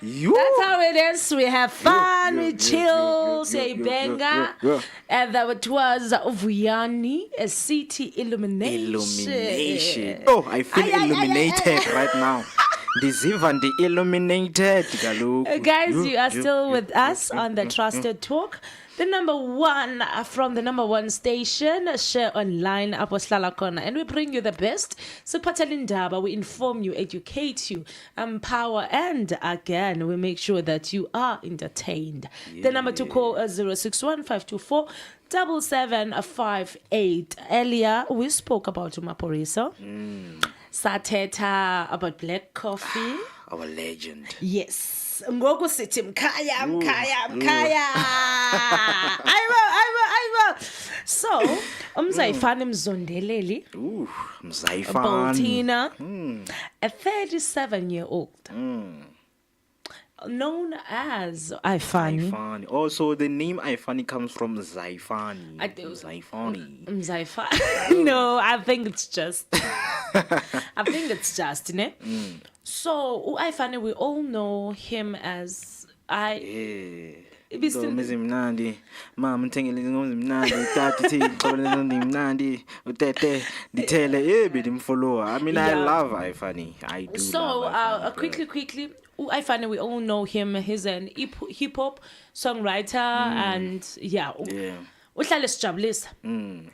Yo. that's how it is. We have fun, we chill, yeah, say yeah, benga. yeah. And that was Vuyani, a city illumination. Illumination. Oh, I feel illuminated right now. Ndiziva illuminated. Guys, you are still with us on the Trusted Talk. The number one from the number one station, Share Online, Aposlala Kona. And we bring you the best. So Patalindaba, we inform you, educate you, empower, and again, we make sure that you are entertained. The number to call is 061-524-7758. Earlier, we spoke about Umaporiso. Sateta about black coffee. Our legend. Yes. Ngoku sithi mkhaya. Ayibo. So, umzayifana Mzondeleli, Ooh, Mzaifani. Baltina, a 37-year-old, known as Ifani. Zaifani. Also, the name Ifani comes from Zaifani. Zaifani. Mzaifa. No, I think it's just. Ne? So, Ifani, we all know him as Ngomzi mnandi mama ngithengele ngomzi mnandi tati thi ngixolele mnandi utete ndithele bendimfollower. I mean, I love Ifani. I do. So, love Ifani. quickly, Ifani, we all know him. He's an hip hop songwriter, and yeah. Uhlale sijabulisa.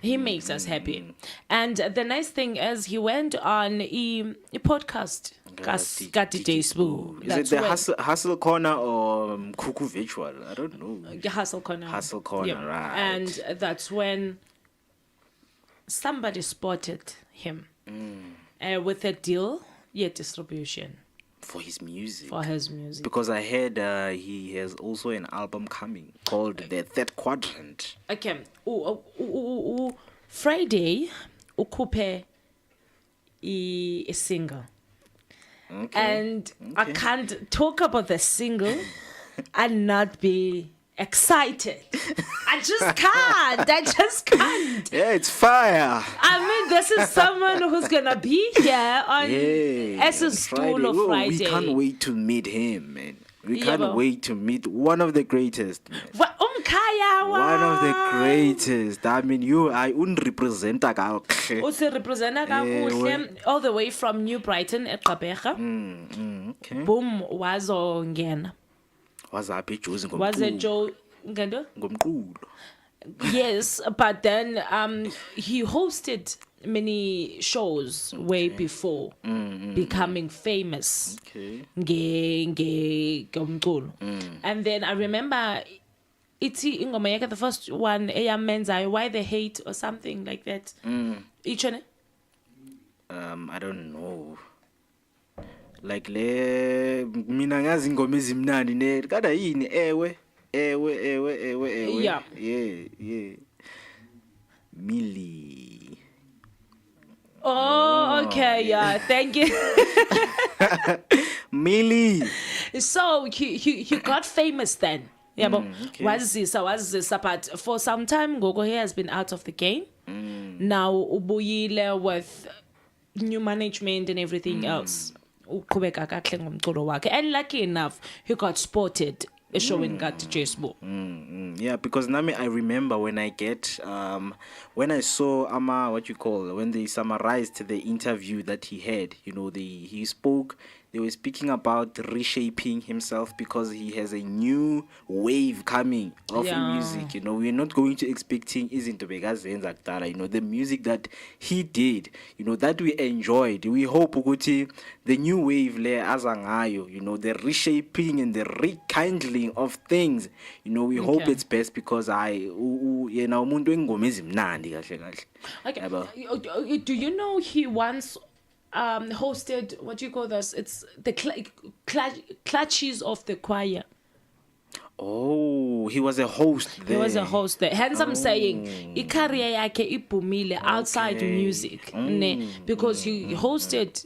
He makes us happy. And the nice thing is, he went on a podcast. DJ Spoo. Is it the Hustle Corner or Kuku Virtual? I don't know. Hustle Corner. Hustle Corner, right. And that's when somebody spotted him with a deal, distribution. For his music. Because I heard he has also an album coming called The Third Quadrant. Okay. Friday, ukhuphe a single. Okay. And I can't talk about the single and not be excited. I just can't. Yeah, it's fire. I mean, this is someone who's gonna be here on Essence School of Friday. We can't wait to meet him, man. We can't wait to meet one of the greatest, man. One of the greatest. I mean, I represent kakuhle. Representa kakuhle all the way from New Brighton at Gqeberha. Okay. Boom, wazongena. Wazaphi Jozi ngomqulo. Was it Joe Ngendo? Ngomqulo. Yes, but then he hosted many shows way before becoming famous. Okay. Ngomqulo. And then I remember Iti ingoma yakhe, the first one, Menza, Why the Hate or something like that. Each one? I don't know. Like mina ngazi ingoma ezimnandi ne kada yini ewe. Yeah. Yeah. Millie. Oh, okay, yeah. Thank you. Millie. So he got famous then. Yeah, but was this? But for some time, Gogo he has been out of the game. Now ubuyile with new management and everything else. Uqhubeka kahle ngomculo wakhe. And lucky enough, he got spotted showing DJ Spoo. Yeah, because Nami, I remember when I saw when they summarized the interview that he had, he spoke. They were speaking about reshaping himself because he has a new wave coming of music. We're not going to expecting Izinto Begazenza Kutala. The music that he did, that we enjoyed. We hope ukuthi the new wave le azangayo, the reshaping and the rekindling of things. We hope it's best because umuntu engoma ezimnandi kahle kahle. Okay. Do you know he once hosted, what do you call this? It's the clutches of the choir. Oh, he was a host there. He was a host there. Hence I'm saying, career yakhe ibhumile outside music. Because he hosted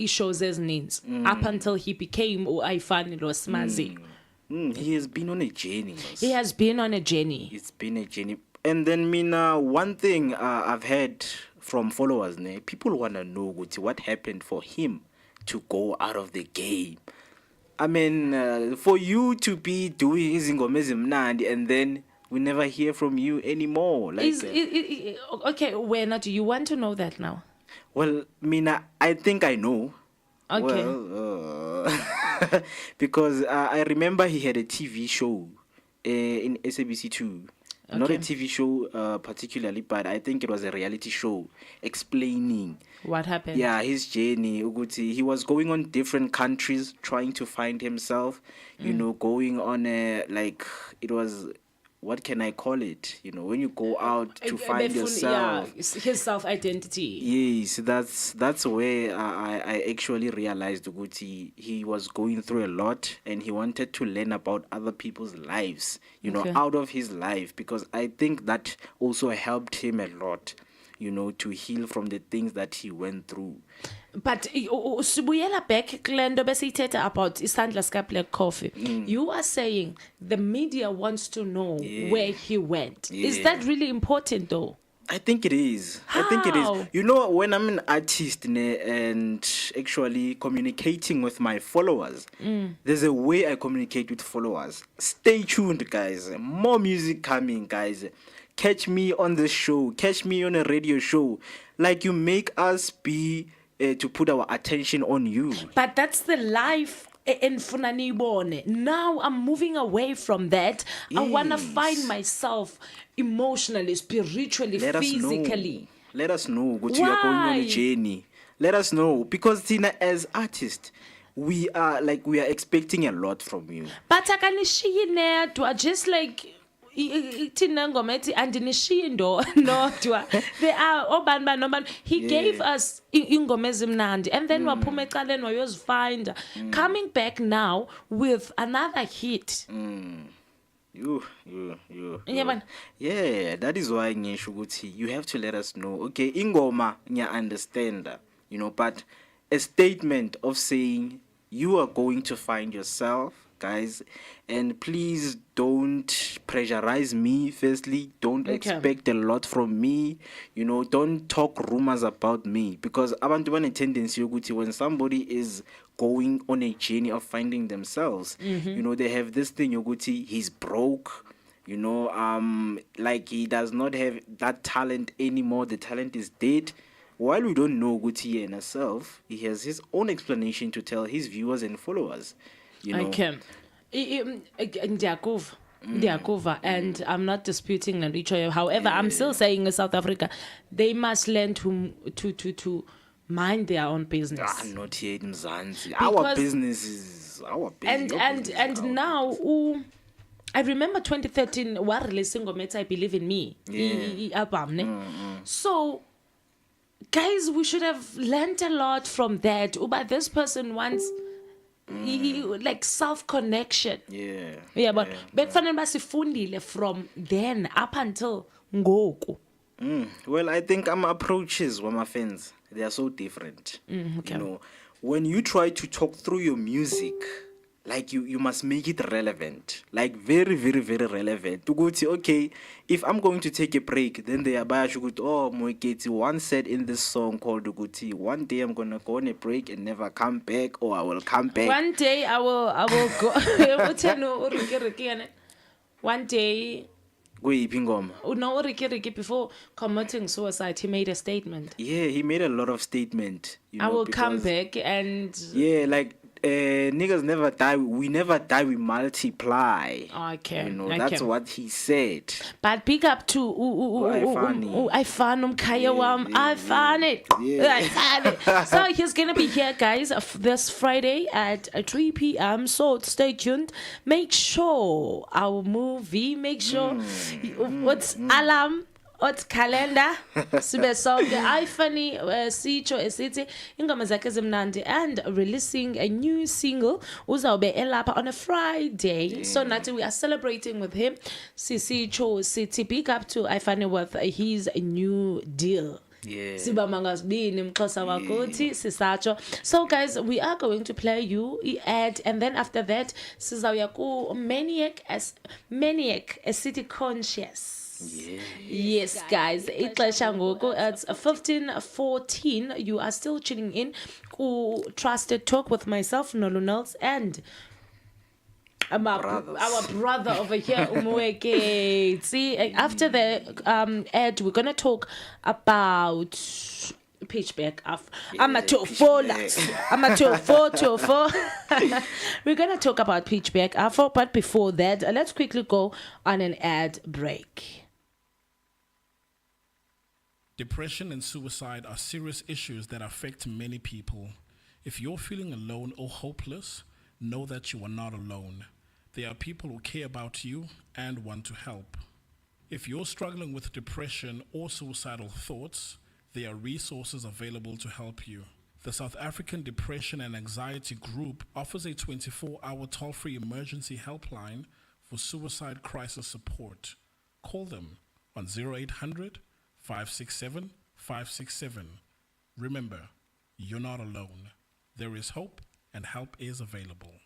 shows as names up until he became Ifani Losmazi. He has been on a journey. He has been on a journey. It's been a journey. And then Mina, one thing I've heard from followers, people want to know what happened for him to go out of the game. I mean, for you to be doing izingoma ezimnandi and then we never hear from you anymore. Like, okay, Wena, do you want to know that now? Well, Mina, I think I know. Okay. Well, because I remember he had a TV show in SABC2. Not a TV show particularly, but I think it was a reality show explaining what happened. Yeah, his journey. Uguti, he was going on different countries trying to find himself. You know, going on a it was. What can I call it? You know, when you go out to find yourself. Yeah, his self-identity. Yes, that's where I actually realized Uguti, he was going through a lot and he wanted to learn about other people's lives, you know, out of his life, because I think that also helped him a lot, you know, to heal from the things that he went through. But sibuyela back klendo bese ithetha about isandla ska Black Coffee. You are saying the media wants to know where he went. Is that really important though? I think it is. How? I think it is. You know, when I'm an artist and actually communicating with my followers, there's a way I communicate with followers. Stay tuned, guys. More music coming, guys. Catch me on the show. Catch me on a radio show. Like you make us be to put our attention on you. But that's the life in Funanibone. Now I'm moving away from that. I want to find myself emotionally, spiritually, physically. Let us know what you are going on a journey. Let us know, because Tina, as artists, we are expecting a lot from you. But akanishiye do just like thina ngoma ethi andinishiyi nodwa. There are obani nobani. He gave us ingoma ezimnandi and then waphuma ecaleni wayozifind, coming back now with another hit. You. Yeah, that is why ngisho ukuthi you have to let us know. Okay, ingoma nya understand, you know, but a statement of saying you are going to find yourself, guys, and please don't pressurize me. Firstly, don't expect a lot from me. You know, don't talk rumors about me, because abantu bane tendency yokuthi when somebody is going on a journey of finding themselves, you know, they have this thing yokuthi he's broke. You know, like he does not have that talent anymore. The talent is dead. While we don't know Guti and herself, he has his own explanation to tell his viewers and followers. You know. Okay. Ndiyakuva, and I'm not disputing Naricho. However, I'm still saying in South Africa, they must learn to mind their own business. Not here in Mzansi. Our business is our business. And now, I remember 2013, we releasing Gometa, I Believe in Me. Album, So, guys, we should have learned a lot from that. But this person wants like self-connection. But bekufanele basifundile from then up until ngoku. Well, I think approaches with my fans, they are so different. You know, when you try to talk through your music, like you must make it relevant, like very, very, very relevant. To go to, okay, if I'm going to take a break, then they are by Moeketi once said in this song called Uguti, one day I'm gonna go on a break and never come back, or I will come back. One day I will go. One day. No, before committing suicide, he made a statement. Yeah, he made a lot of statement. I will come back and. Yeah, like. Niggas never die. We never die. We multiply. Okay, you know that's what he said. But pick up to I found Kaya Wam. I found it. So he's gonna be here, guys, this Friday at 3 p.m. So stay tuned. Make sure our movie. Make sure what's alarm. What's calendar? Sibe sonke iFunny sitsho esithi ingoma zakhe ezimnandi and releasing a new single uzawube elapha on a Friday. So nathi we are celebrating with him. Sisitsho sithi big up to iFunny with his new deal. Sibamanga sibini mxhosa wakuthi sisatsho. So guys, we are going to play you ad, and then after that sizawuya ku Maniac as City Conscious. Yes, guys. Ixesha ngoku, it's 15:14. You are still tuning in to Trusted Talk with myself, Nolu Nels, and our brother over here, Umueke. See, after the ad, we're gonna talk about pitchback. I'm a 204. We're gonna talk about pitchback after, but before that, let's quickly go on an ad break. Depression and suicide are serious issues that affect many people. If you're feeling alone or hopeless, know that you are not alone. There are people who care about you and want to help. If you're struggling with depression or suicidal thoughts, there are resources available to help you. The South African Depression and Anxiety Group offers a 24-hour toll-free emergency helpline for suicide crisis support. Call them on 0800 567 567. Remember, you're not alone. There is hope and help is available.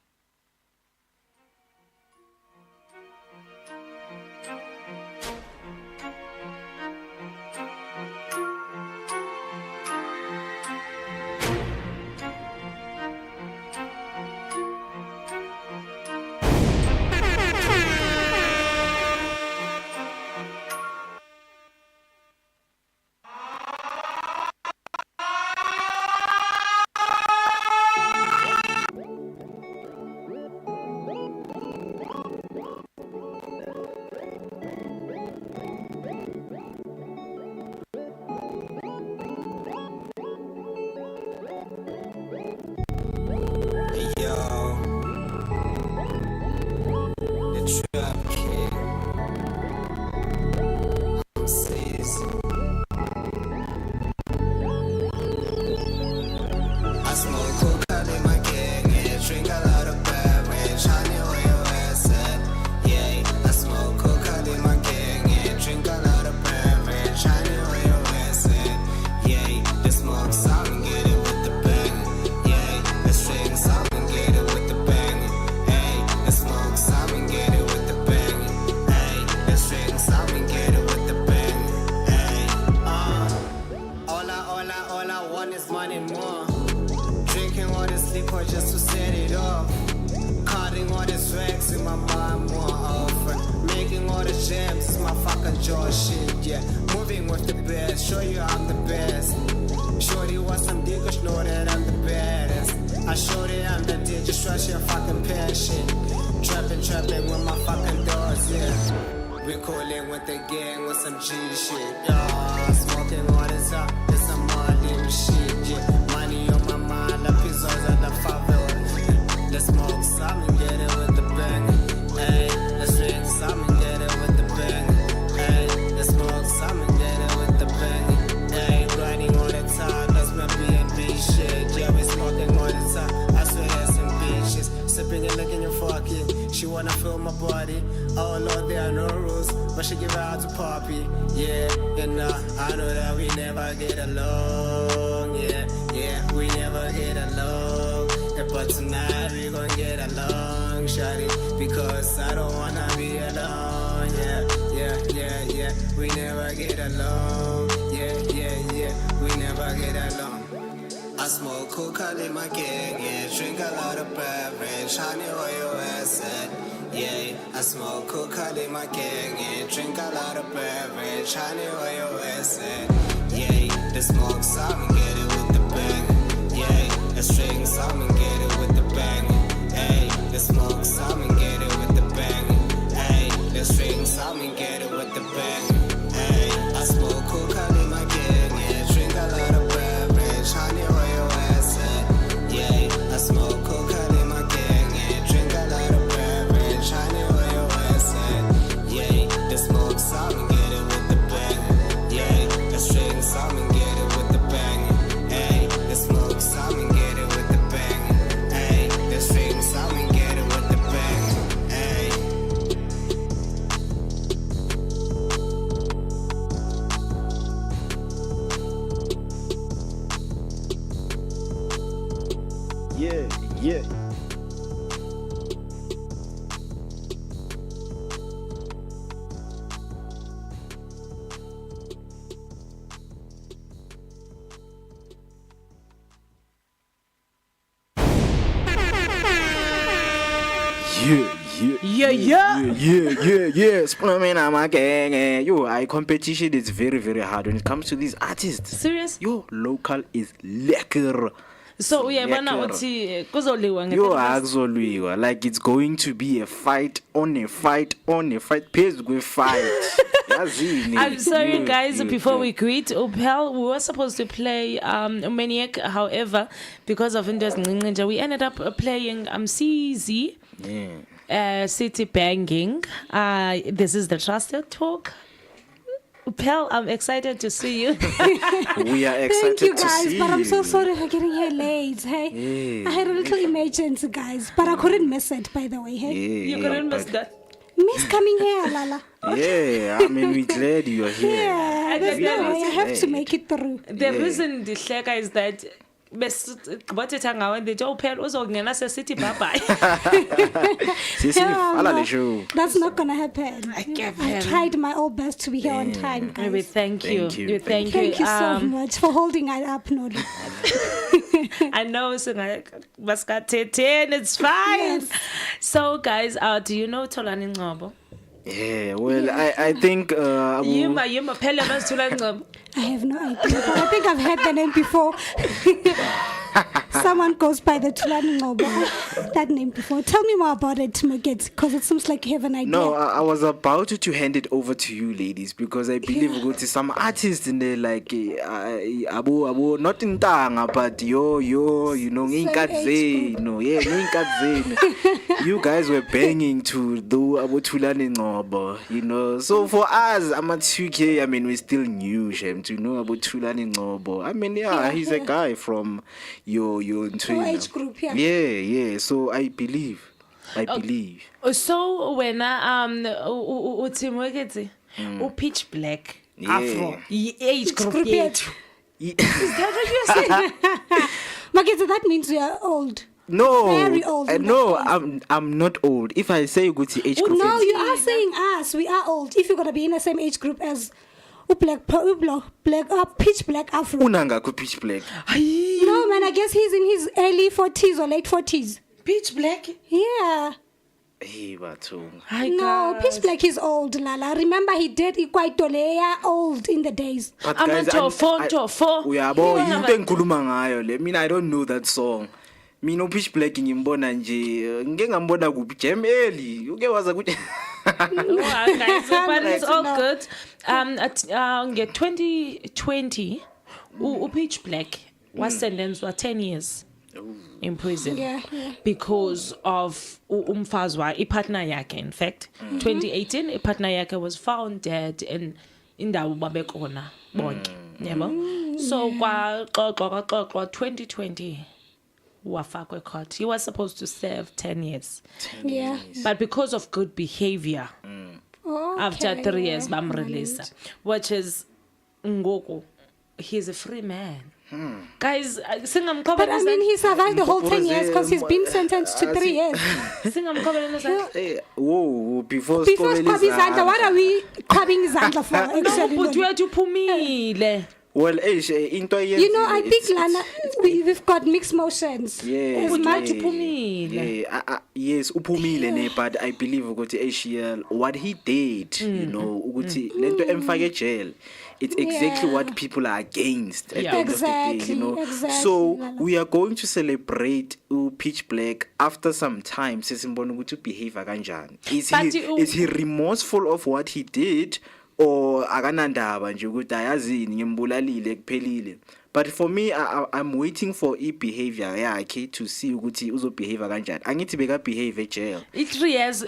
Yeah. Splamina my gang. Yo, competition is very, very hard when it comes to these artists. Serious? Yo, local is lekker. So uyayibona Lekker. uthi kuzoliwa Yo, nge-31st. akuzoliwa. Like it's going to be a fight on a fight. Pairs with fight. Yazini. I'm sorry, Yeah, guys. yeah, Before yeah. we quit, Upel, we were supposed to play Maniac. However, because of India's Ninja, we ended up playing CZ, City Banging. This is the Trusted Talk. Upel, I'm excited to see you. We are excited Thank you to guys, see but I'm so you. sorry for getting here late. Hey, Yeah. I had a little emergency, guys, but I couldn't miss it. By the way, hey, You couldn't miss that. miss coming here, Lala. Yeah, I mean, we're glad you're here. Yeah, there's no way. I have to make it through. The reason the hleka is that besigqibothetha ngawe ndithi uphela uzokungena sesithi bye bye. Sisi, Hell follow no, the show. that's not gonna happen. I can't. tried my all best to be here on time, guys. We thank you. Thank you. We thank you. Thank you so much for holding it up, Noli. I know Baskateten, it's fine. Yes. So guys, do you know Tolani Ngobo? Yeah, well, I think Yuma phela masithula Ngobo. I have no idea, but I think I've heard the name before. Someone goes by the Tulani Ngobo, that name before. Tell me more about it, Muget, because it seems like you have an idea. no, I was about to hand it over to you, ladies, because I believe we go to some artists in there like abo not in Tanga, but yo, you know, ngikadze, no, yeah, ngikadze. You guys were banging to do abo Tulani Ngobo, you know. So for us, I'm at 2K. I mean, we still new, Shem, to know about Tulani Ngobo. I mean, yeah, he's a guy from your age group, yeah. Yeah. So I believe. So when uthi Mwekezi Pitch Black Afro age group yethu. Is that what you're saying? Muget, that means we are old. No, Very old in no, that case. I'm not old. If I say good to age Oh, group, no, you are saying us. We are old. If you're going to be in the same age group as Pitch Black Afro. unanga ku pitch black. No, man, I guess he's in his early 40s or late 40s. Pitch Black? Yeah. Hey, bathong. Hi, No, guys. Pitch Black is old, Lala. Remember, he did Ikwaitoleya old in the days. But I'm guys, on Tofo. uyabo into engikhuluma ngayo le. Mina I don't know that song. Mina pitch black ngimbona nje ngeke ngambona kuphi Jam Early. Uke waza ukuthi Guys, but it's all No. good. At 2020, Pitch Black was sentenced for 10 years in prison. Yeah. Because of umfazwa ipartner yakhe. In fact, 2018 ipartner yakhe was found dead in indawo babekona bonke, yabo. So kwa 2020 wafakwe court. He was supposed to serve 10 years. Yeah. But because of good behavior, after 3 years bamrelease, which is ngoku, he's a free man. Guys, But I mean, he survived the whole 10 years because he's been sentenced to 3 years. hey, whoa, before Before Skoleli Kwabi Zandla, Zandla. what are we Kwabi Zandla for? No, Actually, but no. you had to pumile. Well, into You know, I think Lana, we've got mixed motions. yes, As much yes, uphumile ne, but I believe ukuthi ACL what he did, you know, ukuthi lento emfake jail, it's exactly Yeah. what people are against at Yeah. the end of the day, Exactly, you know. exactly, So Lala. we are going to celebrate Pitch Black after some time sesimbona ukuthi behave kanjani. But Is he remorseful of what he did? Or akanandaba nje ukuthi ayazini ngimbulalile kuphelile. But for me, I'm waiting for behavior yakhe to see ukuthi uzobehave kanjani. Angithi beka behave jail.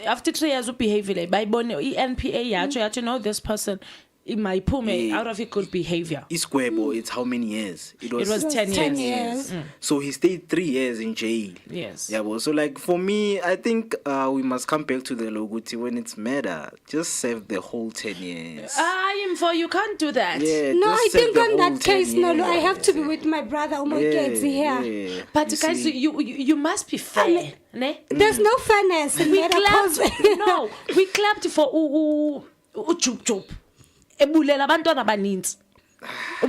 After 3 years behavior, bayibone iNPA yacho no this person it might pull me out of good behavior. Iskwebo, it's how many years? It was 10 10 years. years. So he stayed 3 years in jail. Yes. Yeah, well, so like for me, I think we must come back to the loguti when it's matter. Just serve the whole 10 years. I am for you can't do that. Yeah, No, just I serve think the on whole that 10 case, Nolo, I have to be years. with my brother, Umokezi, here. Yeah. But You guys, see? you must be fair. Ne? There's no fairness in We that clapped. cause. No, we clapped for Jup Jup. Ebulela abantwana abaninzi.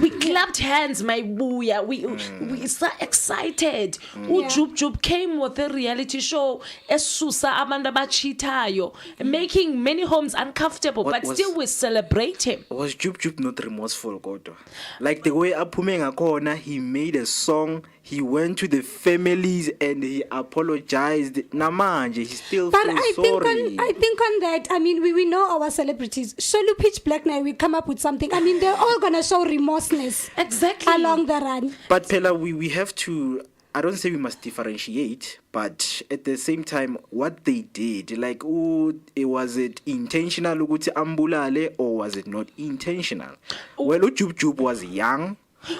We clapped hands, my booya. We so excited. Ujub Jub came with a reality show, Esusa Amanda Bachitayo, making many homes uncomfortable, but still we celebrate him. Was Jub not remorseful, Koto? Like the way Apumeng Akona, he made a song, he went to the families and he apologized. Namanje, he still But feels I sorry. think on that, I mean, we know our celebrities. Surely Pitch Black now we come up with something. I mean, they're all gonna show remorseness Exactly. along the run. But Pella, we have to, I don't say we must differentiate, but at the same time, what they did, like, was it intentional ukuthi ambulale or was it not intentional? Well, Jub was young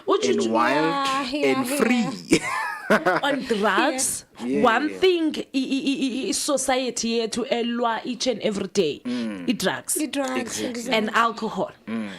and wild and free. On drugs, one thing society to elwa each and every day, drugs Exactly. and alcohol. And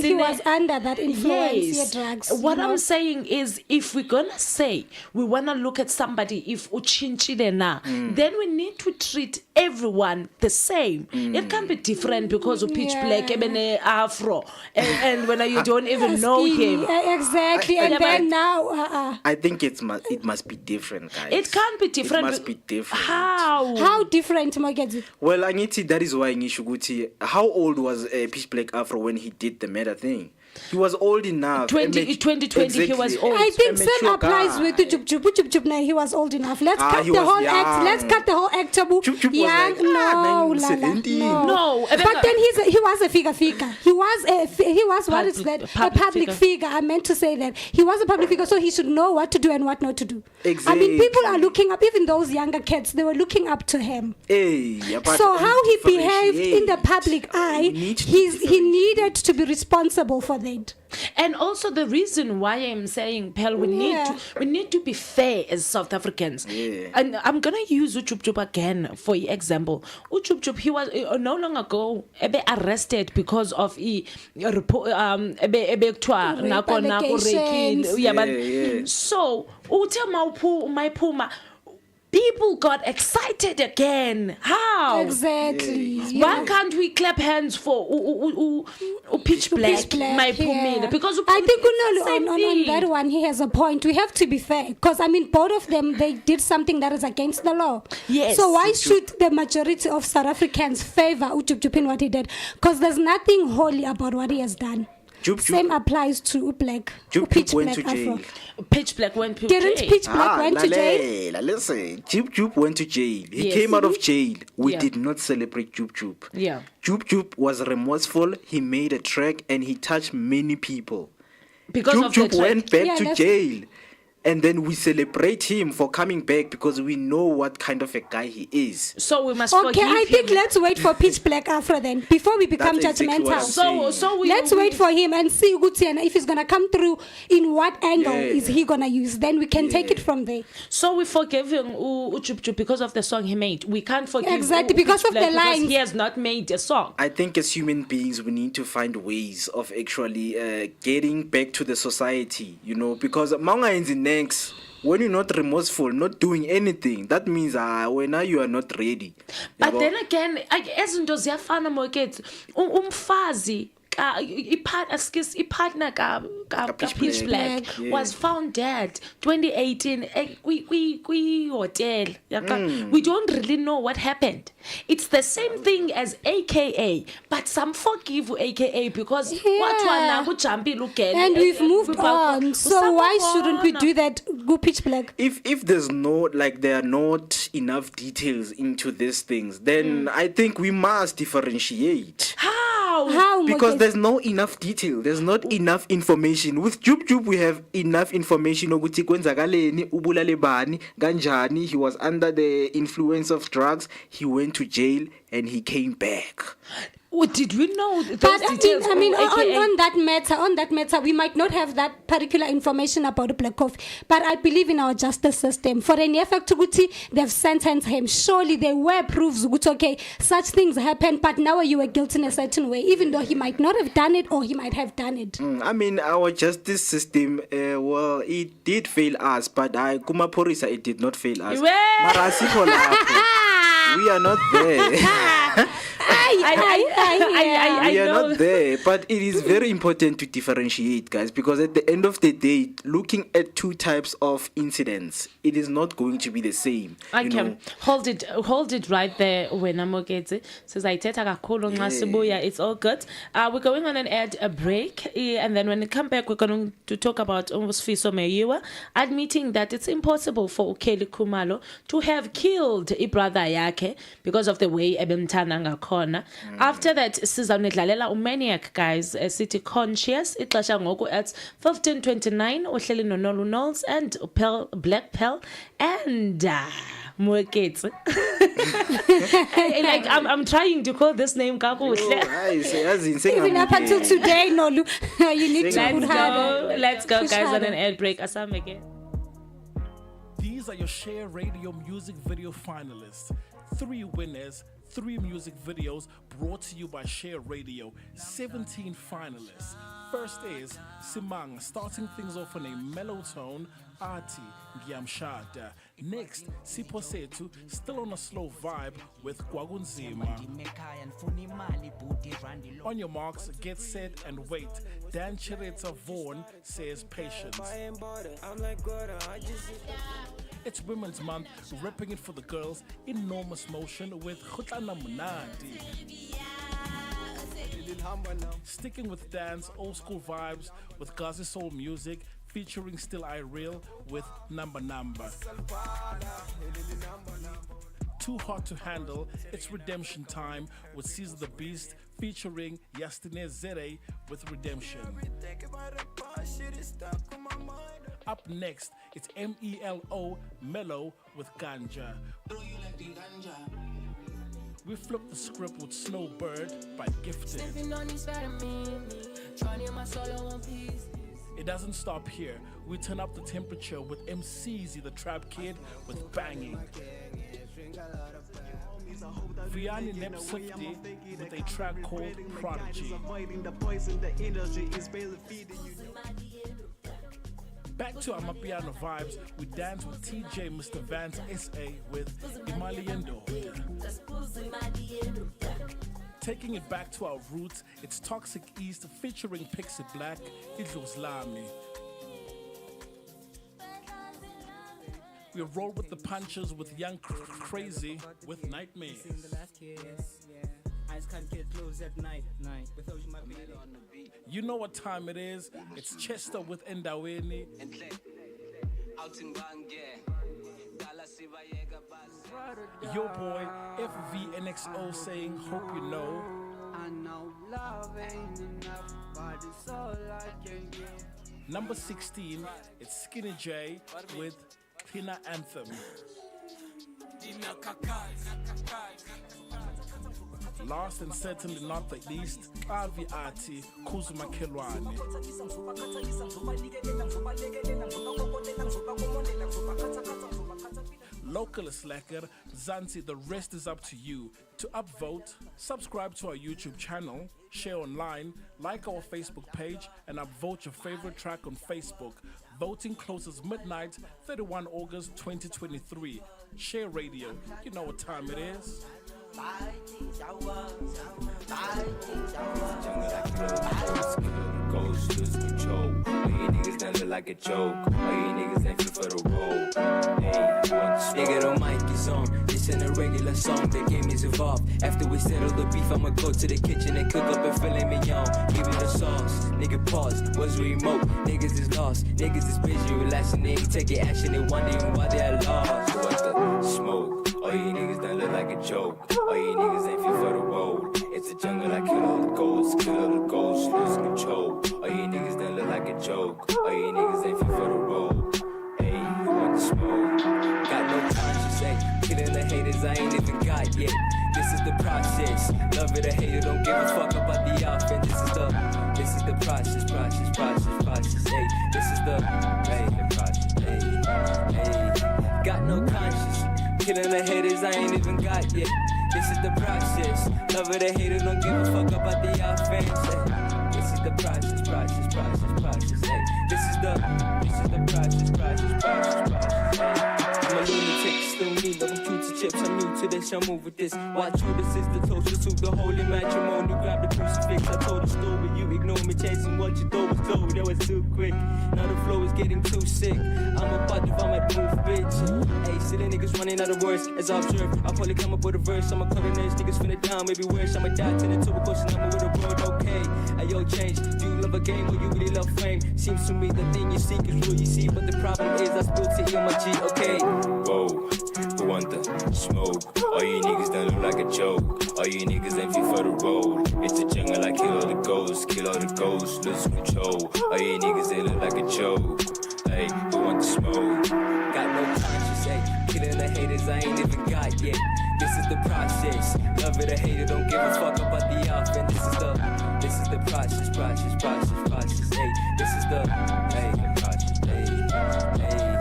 he was under that influence, drugs. What I'm saying is, if we're gonna say we wanna look at somebody if uchinchile na, then we need to treat everyone the same. It can't be different because of pitch black, ebene afro, and when you don't even know him. Exactly, and then now. I think it must be different, guys. It can't be different. It must be different. How different, Magadi? Well, Angithi, that is why Ngishuguti, how old was Pitch Black Afro when he did the meta thing? He was old enough. 2020, he was old. I think A same mature applies guy. with the Jub now. He was old enough. Let's cut he the was whole young. act. Let's cut the whole act. Tabu. Jub was Young, like, no, 1970. No, But then he was a figure. He was what is that? A public figure. I meant to say that he was a public figure, so he should know what to do and what not to do. I mean, people are looking up. Even those younger kids, they were looking up to him. So how he behaved in the public eye, he needed to be responsible for that. And also the reason why I'm saying, Pel, we need to be fair as South Africans. And I'm gonna use Uchub again for example. Uchub, he was no long ago arrested because of so my puma. People got excited again. How? Exactly. Why can't we clap hands for Pitch Black, my Pumina? Because I think on that one, he has a point. We have to be fair. Because, I mean, both of them, they did something that is against the law. Yes. So why should the majority of South Africans favor Uchub in what he did? Because there's nothing holy about what he has done. Same applies to Black. Pitch went to jail. Pitch Black went to jail. Didn't Pitch Black went to jail? Listen, Jub went to jail. He came out of jail. We did not celebrate Jub. Yeah. Jub was remorseful. He made a track and he touched many people. Because of the Jub track. went back to jail. And then we celebrate him for coming back because we know what kind of a guy he is. So we must Okay, forgive I think him. let's wait for Pitch Black Afro then, before we become That's exactly what judgmental. I'm saying. Let's wait for him and see Gutiana if he's gonna come through. In what angle is he gonna use? Then we can take it from there. So we forgive him Uchub because of the song he made. We can't forgive Exactly, because Pitch of the Black because lines. he has not made a song. I think as human beings, we need to find ways of actually getting back to the society, because Manga in the next. When you're not remorseful, not doing anything, that means when you are not ready. But then again, ezinto ziyafana moket umfazi partner Pitch Black was found dead 2018 hotel. We don't really know what happened. It's the same thing as AKA, but some forgive AKA because and we've moved on. So why shouldn't we do that? Go Pitch Black. If there's there are not enough details into these things, then I think we must differentiate. How? Because there's no enough detail. There's not enough information. With Jub, we have enough information. Ukuthi kwenzakaleni, ubulale bani, kanjani. He was under the influence of drugs. He went to jail and he came back. Did we know those But details? I mean, on that matter, we might not have that particular information about Black Coffee. But I believe in our justice system. For any effect to Guti, they've sentenced him. Surely there were proofs. Okay, such things happened, but now you were guilty in a certain way, even though he might not have done it or he might have done it. I mean, our justice system, it did fail us, but Kuma Porisa, it did not fail us. Well. Mara asikho lapho. We are not there. We are know. not there, but it is very important to differentiate, guys, because at the end of the day, looking at two types of incidents, it is not going to be the same. Okay, You know? hold it right there. When I'm okay, says I it's all good. We're going on an ad break, and then when we come back, we're going to talk about Fiso Meyiwa admitting that it's impossible for Kelly Khumalo to have killed a brother yake because of the way ebemthanda ngakhona. After that, sizawunidlalela umaniac, guys, City Conscious. Ixesha ngoku at 15:29. Uhleli noNolu Knowles and Black Pearl and Mweketsi. Like I'm trying to call this name kakuhle. Even up until today, Nolu, you need to put harder. Let's go, Push guys, on harder. an ad break. Asam again. These are your Share Radio music video finalists. 3 winners, 3 music videos brought to you by Share Radio. 17 finalists. First is Simang, starting things off on a mellow tone. Arti Ngiyamshada. Next, Sipho Sethu, still on a slow vibe with Kwagunzima. On your marks, get set and wait. Dan Chireta Vaughan says patience. It's Women's Month, repping it for the girls. Enormous Motion with Khutlana Munadi. Sticking with dance, old school vibes with Gazi Soul music, featuring Still I Real with Number. Too Hot to Handle, it's Redemption Time with Caesar the Beast, featuring Yastine Zere with Redemption. Up next, it's MELO, Mellow with Ganja. We flip the script with Snowbird by Gifted. It doesn't stop here. We turn up the temperature with MCZ, the Trap Kid, with Banging. Vianney Nepsifty with a track called Prodigy. Back to Amapiano vibes, we dance with TJ Mr. Vance SA with Imaliendo. Taking it back to our roots, it's Toxic East featuring Pixie Black, Idlos Lami. We roll with the punches with Young Crazy with Nightmares. You know what time it is. It's Chester with Endaweni. Your boy FVNXO saying, hope you know. I know love ain't enough, but it's all I can give. Number 16, it's Skinny J with Pina Anthem. Last and certainly not the least, RVRT Kuzuma Kelwane. Local is slacker, Zanzi, the rest is up to you. To upvote, subscribe to our YouTube channel, share online, like our Facebook page, and upvote your favorite track on Facebook. Voting closes midnight, 31 August 2023. Share Radio, you know what time it is. Ghost lose control. All you niggas done look like a joke. All you niggas ain't fit for the role. Nigga, the mic is on. This ain't a regular song. The game is evolved. After we settle the beef, I'ma go to the kitchen and cook up and filet mignon. Give me the sauce. Nigga, pause. What's the remote? Niggas is lost. Niggas is busy relaxing. They ain't taking action. They wondering why they are lost. What the smoke? All you niggas done look like a joke. All you niggas ain't fit for the road. It's a jungle, I kill all the ghosts, lose control. All you niggas done look like a joke. All you niggas ain't fit for the road. Hey, you want the smoke? Got no time to say. Killing the haters I ain't even got yet. This is the process. Love it or hate it, don't give a fuck about the offense. This is the process. Hey, this is the process. Hey. Got no conscience. Killing the haters I ain't even got yet. This is the process. Love it or hate it, don't give a fuck about the offense. Hey, this is the process. Hey, this is the process. Hey. I'm a lunatic, still need the computer chips. I'm new to this. foolish, I move with this. Watch who this is, the closest to the holy matrimony. Grab the crucifix, I told the story. You ignore me, chasing what you thought was gold. That was too quick. Now the flow is getting too sick. I'm about to vomit, move, bitch. Hey, silly niggas running out of words. As I observe, I'll probably come up with a verse. I'ma cut it next, niggas finna down, maybe worse. I'ma die, turn into a question, I'm with a word, okay. Hey, yo, change. Do you love a game or you really love fame? Seems to me the thing you seek is what you see, but the problem is I spilled to on my G, okay. Whoa, who want the smoke? All you niggas don't look like a joke. All you niggas ain't fit for the road. It's the jungle, I kill all the ghosts, lose control. All you niggas, they look like a joke. Hey, who want the smoke? Got no conscience, hey. Killing the haters I ain't even got yet. This is the process. Love it or hate it, don't give a fuck about the outfit. This is the process. Hey, this is the process. Hey.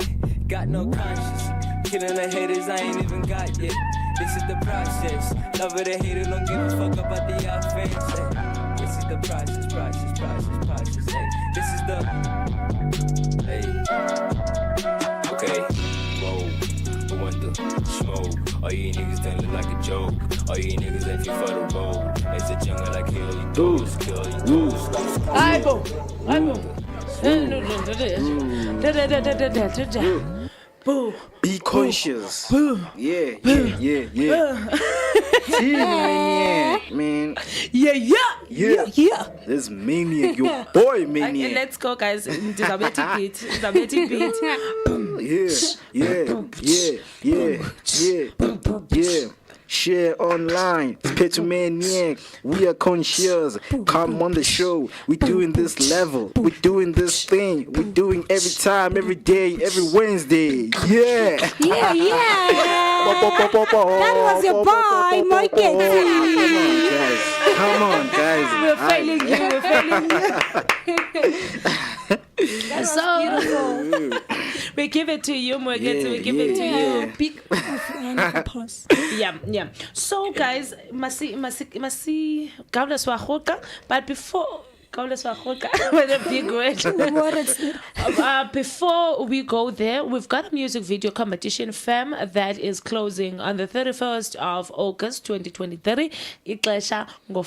Got no conscience. Killing the haters I ain't even got yet. This is the process. Love it or hate it, don't give a fuck about the offense. Hey, this is the process. Hey, this is the okay. Whoa, who want the smoke? All you niggas don't look like a joke. All you niggas ain't fit for the road. It's a jungle like kill you those, Boo. Be conscious. Boo. Yeah. Man. Yeah. This maniac, your boy maniac. Okay, let's go, guys. Disabetic beat. Yeah. Share online, Petu Maniac, we are conscious. Come on the show, we doing this level, we doing this thing, we doing every time, every day, every Wednesday. Yeah. That was your boy, Mikey. Come on, guys. We're failing you. That's so beautiful. We give it to you, we give it to you. Big pause. Yeah. So guys, masi Gaules Wahoka, but before Gaules Wahoka with a big word. Before we go there, we've got a music video competition, fam, that is closing on the 31st of August 2023. Ixesha ngo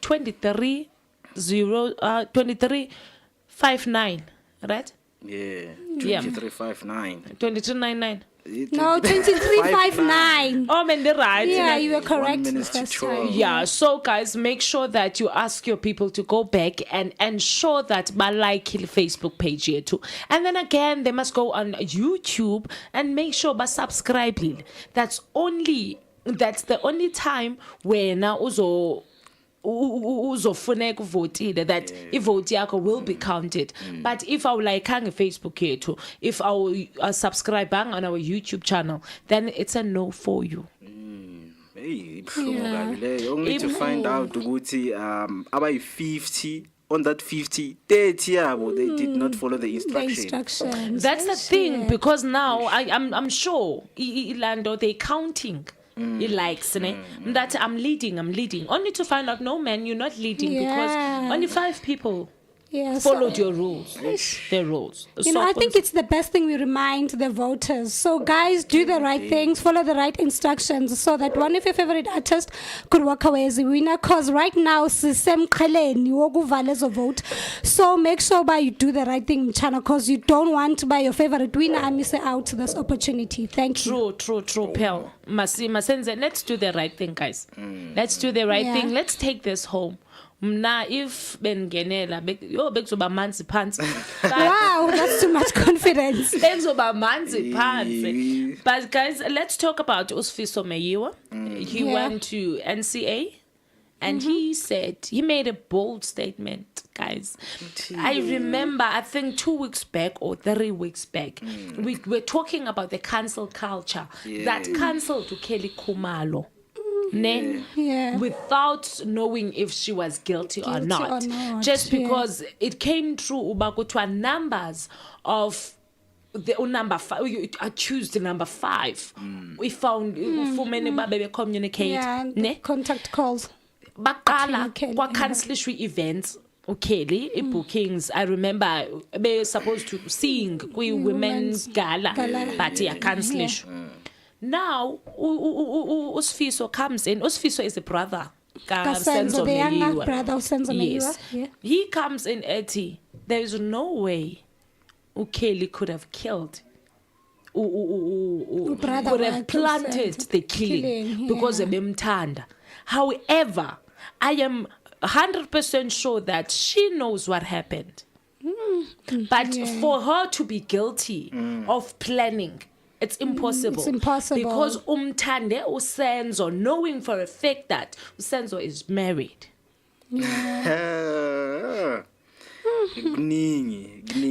23:59, right? Yeah. 23:59. 22:99. No, 23:59. Oh, man, they're right. Yeah, you were correct. 1 minute to 12. Yeah, so guys, make sure that you ask your people to go back and ensure that like the Facebook page here too. And then again, they must go on YouTube and make sure they subscribe. That's the only time where now uzofuneka uvotile that ivote yakho will be counted. But if awulayikanga Facebook yethu, if our subscribing on our YouTube channel, then it's a no for you. Hey, only to find out ukuthi about 50 on that 50 30 they did not follow the instructions. That's the thing, because now I'm sure Ilando they counting. He likes that I'm leading only to find out no man, you're not leading because only 5 people followed your rules. Their rules. I think it's the best thing we remind the voters. So guys, do the right things, follow the right instructions, so that one of your favorite artists could walk away as a winner. Because right now, vote. So make sure you do the right thing, channel, because you don't want to buy your favorite winner and miss out this opportunity. Thank you. True, Pearl. Masenze, let's do the right thing, guys. Let's do the right thing. Let's take this home. Mna if bengenela bekuzoba manzi phansi. Wow, that's too much confidence. Bekuzoba manzi phansi. But guys, let's talk about Usfiso Meyiwa. He went to NCA and he made a bold statement, guys. I remember, I think 2 weeks back or 3 weeks back, we were talking about the cancel culture that canceled to Kelly Khumalo. Without knowing if she was guilty or not. Just because it came through Ubakutwa numbers of the number 5, we accused number 5. We found for many baby communicate contact calls. Bakala kwa cancellation events. Okay, bookings. I remember they were supposed to sing women's gala, but cancellation. Now, Usfiso comes in. Usfiso is a brother. Senzo, the younger brother of Senzo Meyiwa. Yes. Yeah. He comes in, Eti. There is no way Ukeli could have killed. Brother Could have wakhe planted uSenzo. the killing Killing, because yeah. ebemthanda. However, I am 100% sure that she knows what happened. But for her to be guilty of planning, it's impossible. It's impossible. Because umthande uSenzo, knowing for a fact that uSenzo is married.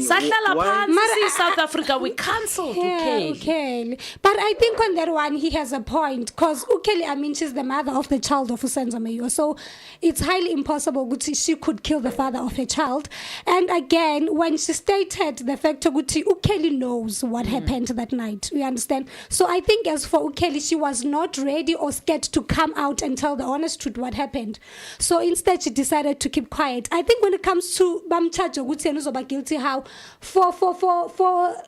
Sahlala phansi, South Africa, we cancelled Ukeli. Ukeli. But I think on that one, he has a point. Because Ukeli, I mean, she's the mother of the child of Senzo Meyiwa. So it's highly impossible that she could kill the father of her child. And again, when she stated the fact that Ukeli knows what happened that night, you understand? So I think as for Ukeli, she was not ready or scared to come out and tell the honest truth what happened. So instead, she decided to keep quiet. I think when it comes to Bamchajo, guilty how for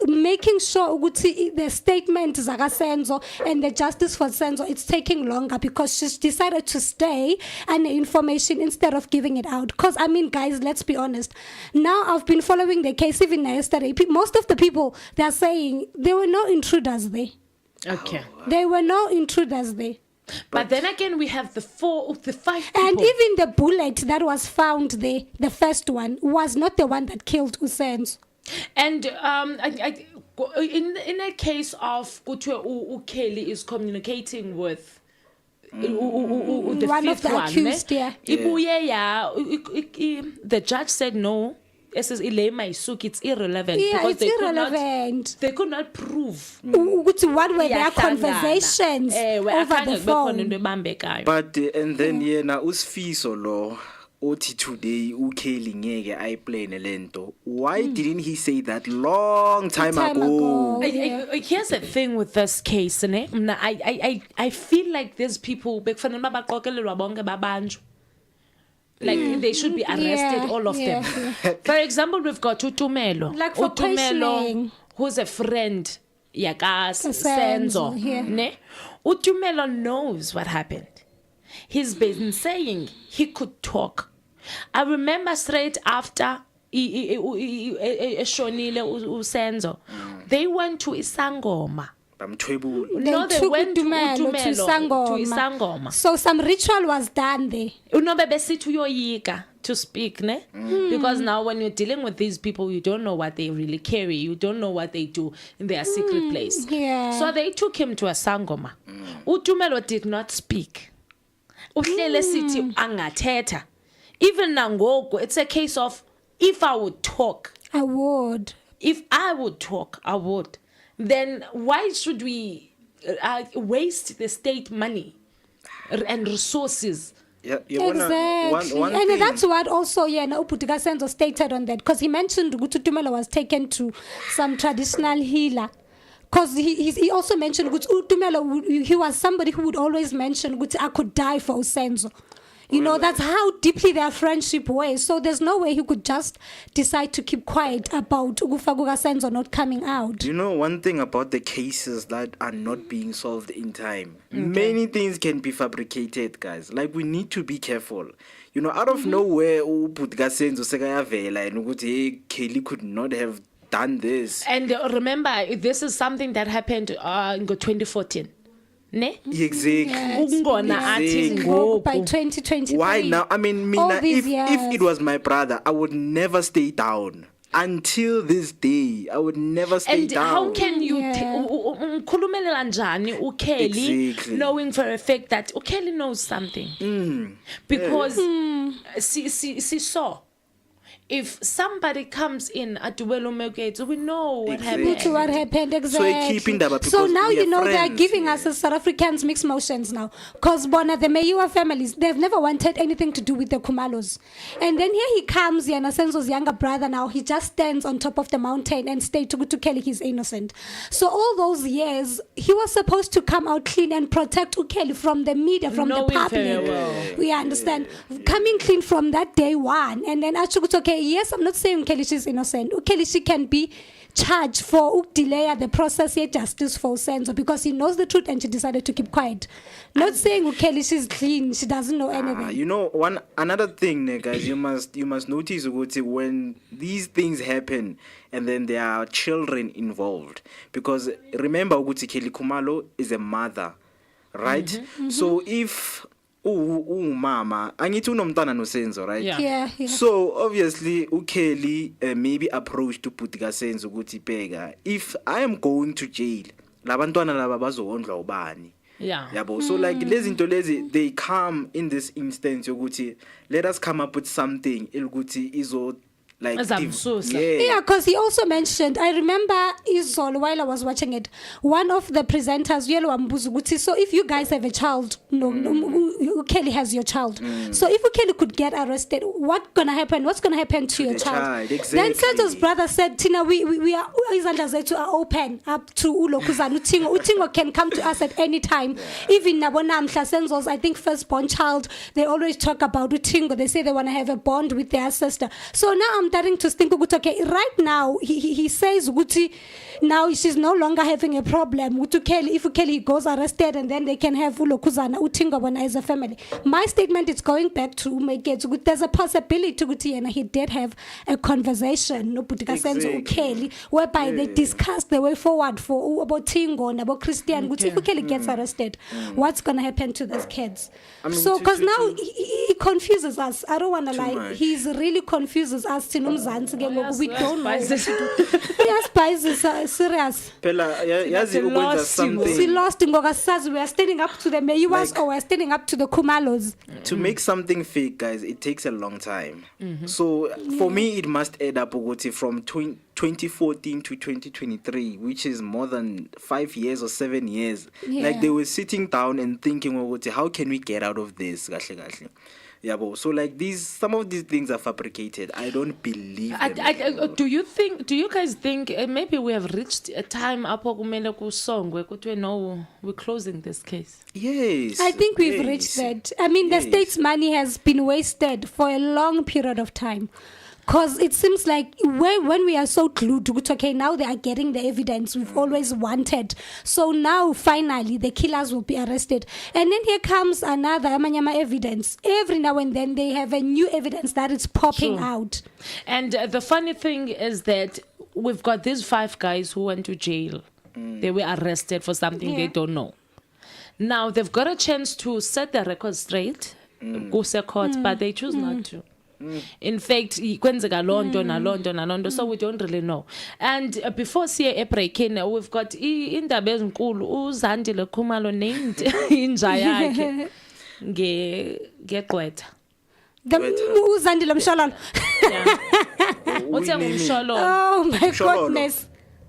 making sure the statement Zaga Senzo and the justice for Senzo, it's taking longer because she's decided to stay and the information instead of giving it out. Because I mean, guys, let's be honest. Now I've been following the case even yesterday. Most of the people, they're saying there were no intruders there. Okay. There were no intruders there. But then again, we have the 5 people. And even the bullet that was found there, the first one, was not the one that killed Usenzo. And in a case of Ukeli is communicating with the one fifth of the one, accused, yeah. The judge said no. It's irrelevant. Yeah, because it's irrelevant. They could not prove. What were their conversations over the phone? But and then now Usfiso lo othi today Ukeli ngeke ayiplane lento. Why didn't he say that long time ago? Here's the thing with this case, ne? I feel like these people like they should be arrested, all of them. For example, we've got Utumelo. Like for questioning. Who's a friend, Yakas, Senzo. Ne? Utumelo knows what happened. He's been saying he could talk. I remember straight after Shonile Usenzo, they went to Isangoma. No, they went to Isangoma. So some ritual was done there. To speak, ne? Because now when you're dealing with these people, you don't know what they really carry. You don't know what they do in their secret place. Yeah. So they took him to a Sangoma. Utumelo did not speak. Uhlele sithi angathetha. Even nangoku, it's a case of if I would talk. I would. If I would talk, I would. Then why should we waste the state money and resources? Yeah, exactly. And that's what also Uputika Senzo stated on that, because he mentioned Utumelo was taken to some traditional healer. Because he also mentioned Utumelo, he was somebody who would always mention I could die for Usenzo. You know, that's how deeply their friendship was. So there's no way he could just decide to keep quiet about Ugufaguga Senzo not coming out. You know, one thing about the cases that are not being solved in time, many things can be fabricated, guys. Like, we need to be careful. You know, out of nowhere, Uputika Senzo sekayavela and ukuthi Kelly could not have done this. And remember, this is something that happened in 2014. Ne? Exactly. By 2023. Why now? I mean, Mina, if it was my brother, I would never stay down. Until this day, I would never stay down. And how can you Ukeli knowing for a fact that Ukeli knows something? Because she saw. If somebody comes in at Duelo, we know what happened. What happened, exactly. So now you know they're giving us as South Africans mixed emotions now. Because Bona, the Meyiwa families, they've never wanted anything to do with the Kumalos. And then here he comes, Yana Senzo's younger brother now, he just stands on top of the mountain and states to Kelly he's innocent. So all those years, he was supposed to come out clean and protect Ukeli from the media, from the public. We understand. Coming clean from that day one. And then actually, okay, okay, yes, I'm not saying Ukeli is innocent. Ukeli, she can be charged for delay the process of justice for Senzo because he knows the truth and she decided to keep quiet. Not saying Ukeli she's clean, she doesn't know anything. You know, another thing, guys, you must notice when these things happen and then there are children involved, because remember ukuthi Kelly Khumalo is a mother, right? So if mama angithi unomntana noSenzo, right? Yeah. So obviously uKelly maybe approached to Putika Senzo ukuthi bheka, if I am going to jail labantwana laba bazowondla ubani. Yeah. Yabo. So like lezi zinto lezi, they come in this instance yokuthi let us come up with something ukuthi izo like yeah, because he also mentioned, I remember Izol while I was watching it, one of the presenters so if you guys have a child, Kelly has your child, so if Kelly could get arrested, what's gonna happen to your child? Exactly. Then Senzo's brother said, Tina, we are open up to Ulokuzan. Utingo can come to us at any time. Even Nabonamhla Senzo's, I think, firstborn child, they always talk about Utingo. They say they want to have a bond with their sister. So now I'm starting to think, okay, right now he says Guti, now she's no longer having a problem. If Kelly goes arrested and then they can have Ulokuzana Utingo as a family. My statement is going back to Umeke. There's a possibility and he did have a conversation Kelly, whereby they discussed the way forward for about Tingo and about Christian. If Kelly gets arrested, what's gonna happen to those kids? So because now he confuses us. I don't wanna lie. He's really confuses us. We don't know what to do. Yes, spices are serious. Something. We lost in Gogasazi. We are standing up to the Mayuas or we are standing up to the Kumalos. To make something fake, guys, it takes a long time. So for me, it must add up from 2014 to 2023, which is more than 5 years or 7 years. Like they were sitting down and thinking, how can we get out of this? Yeah, so like some of these things are fabricated. I don't believe them. Do you guys think maybe we have reached a time we're closing this case? Yes. I think we've reached that. I mean, the state's money has been wasted for a long period of time. Because it seems like when we are so glued to okay, now they are getting the evidence we've always wanted. So now, finally, the killers will be arrested. And then here comes another Amanyama evidence. Every now and then, they have a new evidence that is popping out. And the funny thing is that we've got these 5 guys who went to jail. They were arrested for something they don't know. Now, they've got a chance to set the record straight, go to court, but they choose not to. In fact, so we don't really know. And before siye break-in, we've got indaba ezinkulu uZandile Khumalo named inja yakhe ngegqwetha. uZandile Mshololo. Oh my goodness.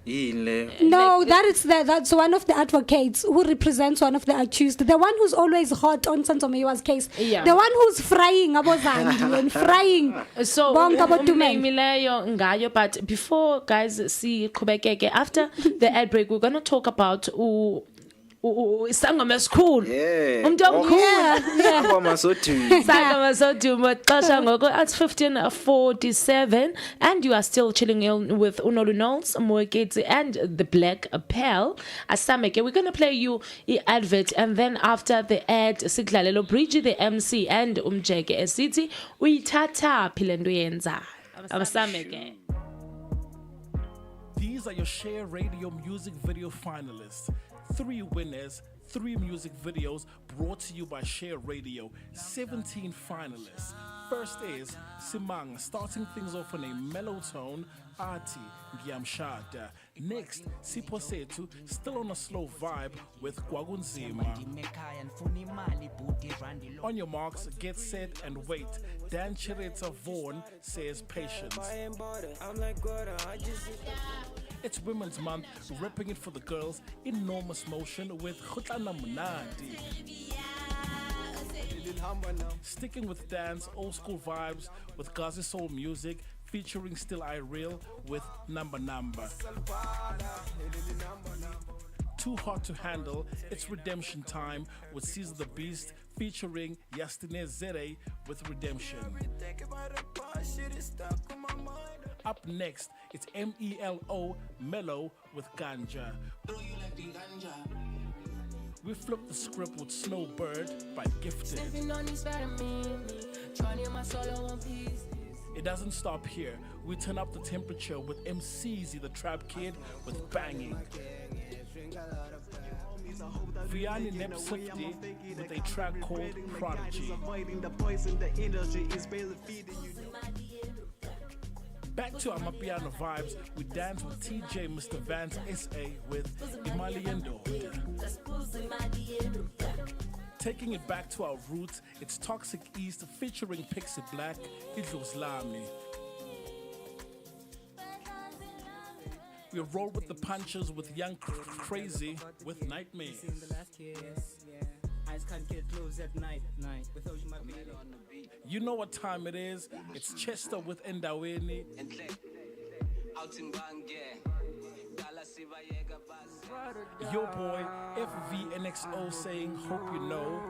No, that's one of the advocates who represents one of the accused. The one who's always hot on Senzo Meyiwa's case. Yeah. The one who's frying abozandi and frying. So but before guys see Kubekeke, after the ad break, we're gonna talk about Sangoma school. It's 15:47 and you are still chilling in with Unolu Knowles, Moeketsi and the Black Pearl. Asameke, we're gonna play you the advert and then after the ad Siklalelo Bridgie the MC and Umjeke City uyithatha philendo yenza. Asameke. These are your Share Radio music video finalists. 3 winners, 3 music videos brought to you by Share Radio. 17 finalists. First is Simang, starting things off on a mellow tone. Arti, Giamshada. Next, Sipho Sethu, still on a slow vibe with Kwagunzima. On your marks, get set and wait. Dan Chireta Vaughan says patience. It's Women's Month, ripping it for the girls, Enormous Motion with Khutlana Munadi. Sticking with dance, old school vibes with Gazi Soul music, featuring Still I Real with Number. Too Hot to Handle, it's Redemption Time with Caesar the Beast, featuring Yastine Zere with Redemption. Up next, it's MELO, Mellow with Ganja. We flip the script with Snowbird by Gifted. It doesn't stop here. We turn up the temperature with MCZ, the Trap Kid, with Banging. Vianney Nepsifty with a track called Prodigy. Back to Amapiano vibes, we dance with TJ Mr. Vance SA with Imaliendo. Taking it back to our roots, it's Toxic East featuring Pixie Black, Idluzlami. We roll with the punches with Young Crazy with Nightmares. You know what time it is. It's Chester with Endaweni. Your boy FVNXO saying, hope you know.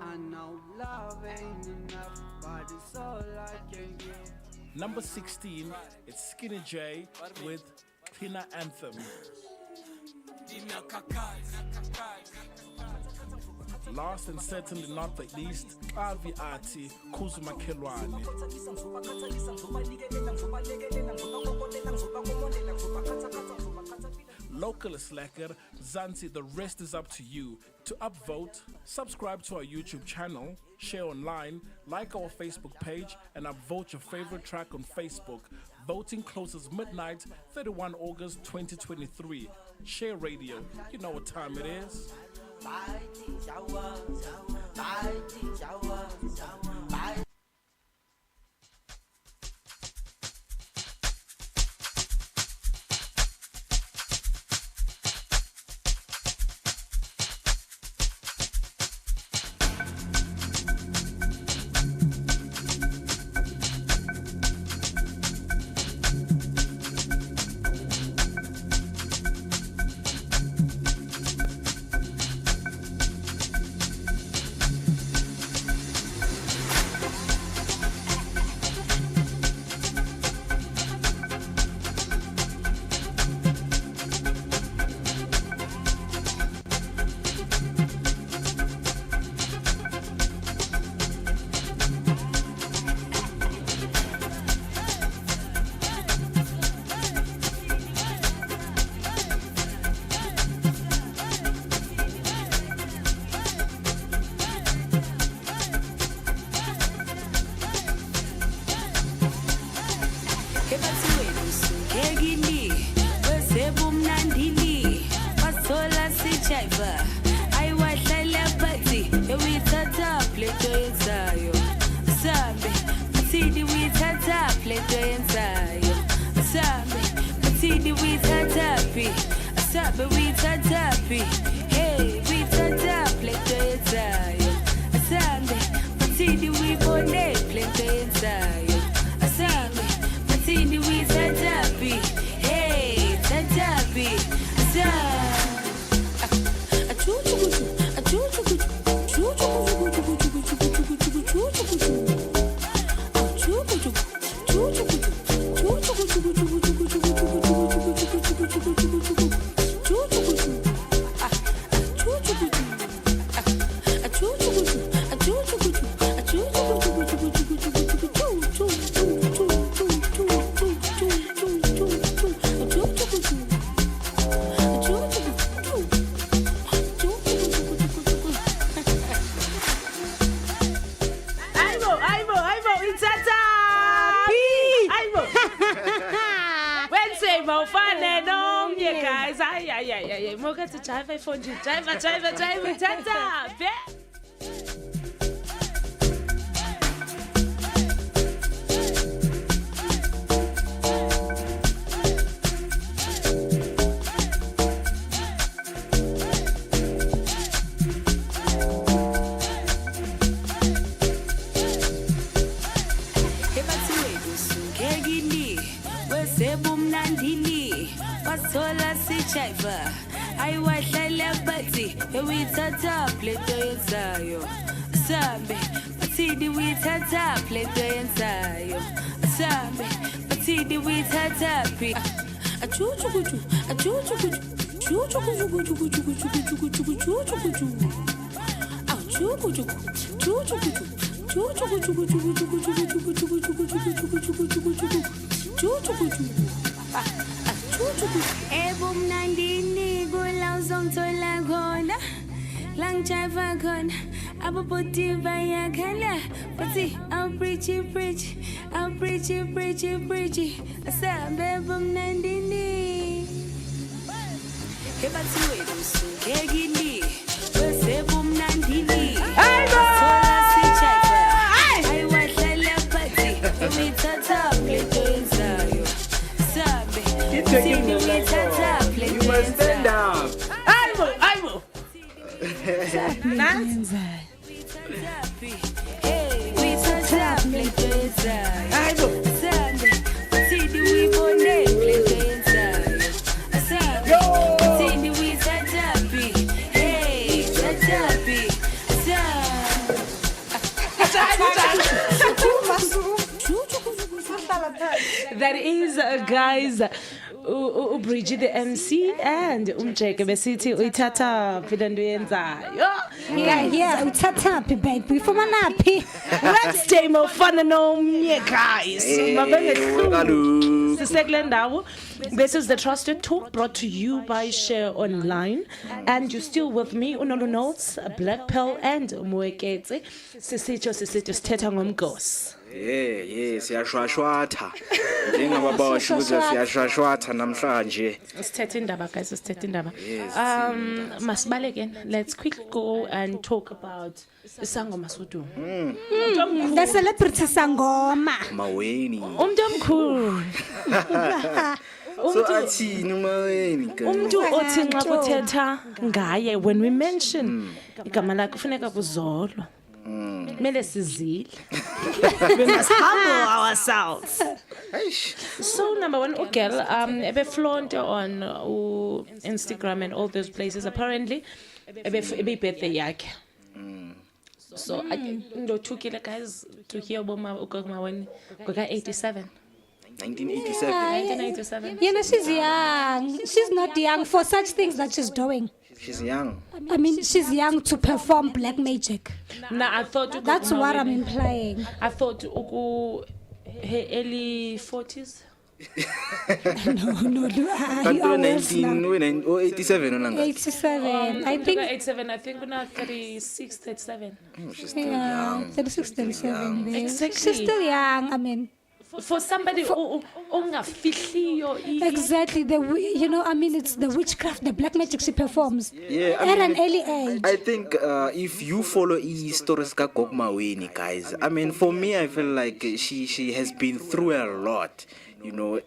I know love ain't enough, but it's all I can give. Number 16, it's Skinny J with Tina Anthem. Last and certainly not the least, Avi Ati, Kuzuma Kelwani. Local is Slacker, Zanzi, the rest is up to you. To upvote, subscribe to our YouTube channel, share online, like our Facebook page, and upvote your favorite track on Facebook. Voting closes midnight, 31 August 2023. Share Radio, you know what time it is. Drive phone, drive, tata. Sabe, batidi withathapi. Achuchu kuchu, achuchu kuchu. Chuchu kuchu kuchu kuchu kuchu kuchu kuchu kuchu kuchu. Achuchu kuchu, chuchu kuchu. Chuchu kuchu kuchu kuchu kuchu kuchu kuchu kuchu kuchu kuchu kuchu kuchu kuchu. Chuchu kuchu. Chuchu kuchu. Ebumnandini kula uzongithola khona. Langijaiva khona. Ababoti bayakhala. Bathi I'll preach it, preach. I'll preach it, preach it, preach it. Asabe ebumnandini. Ebathi wethu singekini. Bese ebumnandini. Thola sijaiva. Ayiwadlala phansi. Imithatha plate yenzayo. Sabe. You must stand up. Aibo. Nansi. Aibo. That is, guys, Bridget the MC and Umjeke besithi uyithatha phela yenzayo. Yeah, uthathapi baby. Fumanaphi? Wednesday mofana nomnye guys. Mabengehlu. Sisekule ndawo. This is the Trusted Talk brought to you by Share Online, and you're still with me Unolu Notes, Black Pearl and Mweketse. Sisitsho sithetha ngomgosi. Yeah, siyashwashwatha. Njengababasho ukuthi siyashwashwatha namhlanje. Sithethe indaba guys, sithethe indaba. Masibaleke, let's quickly go and talk about isangoma sodumo. The celebrity sangoma. Maweni. Umuntu omkhulu. So athini Maweni? Umuntu othi nxa kuthetha ngaye, when we mention igama lakhe kufuneka kuzolwa. Mele sizile. We must humble ourselves. So number one, girl, ebe flaunt on Instagram and all those places. Apparently, ebe birthday yakhe. So I ndo tukile guys to hear boma ukoma when kuka 87. 1987. You know, she's young. She's not young for such things that she's doing. She's young. I mean, she's young to perform black magic. Nah, I thought That's what I'm implying. I thought her early 40s. No, Kanti 87 onanga. 87. I think 87. I think we're now 36, 37. She's still yeah, young. 36, 37. babe. Exactly. She's still young. I mean, For somebody ongafihliyo exactly. It's the witchcraft, the black magic she performs. Yeah, At an early age. I think if you follow stories ka Gog Maweni, guys, I mean, for me, I feel like she has been through a lot. You know,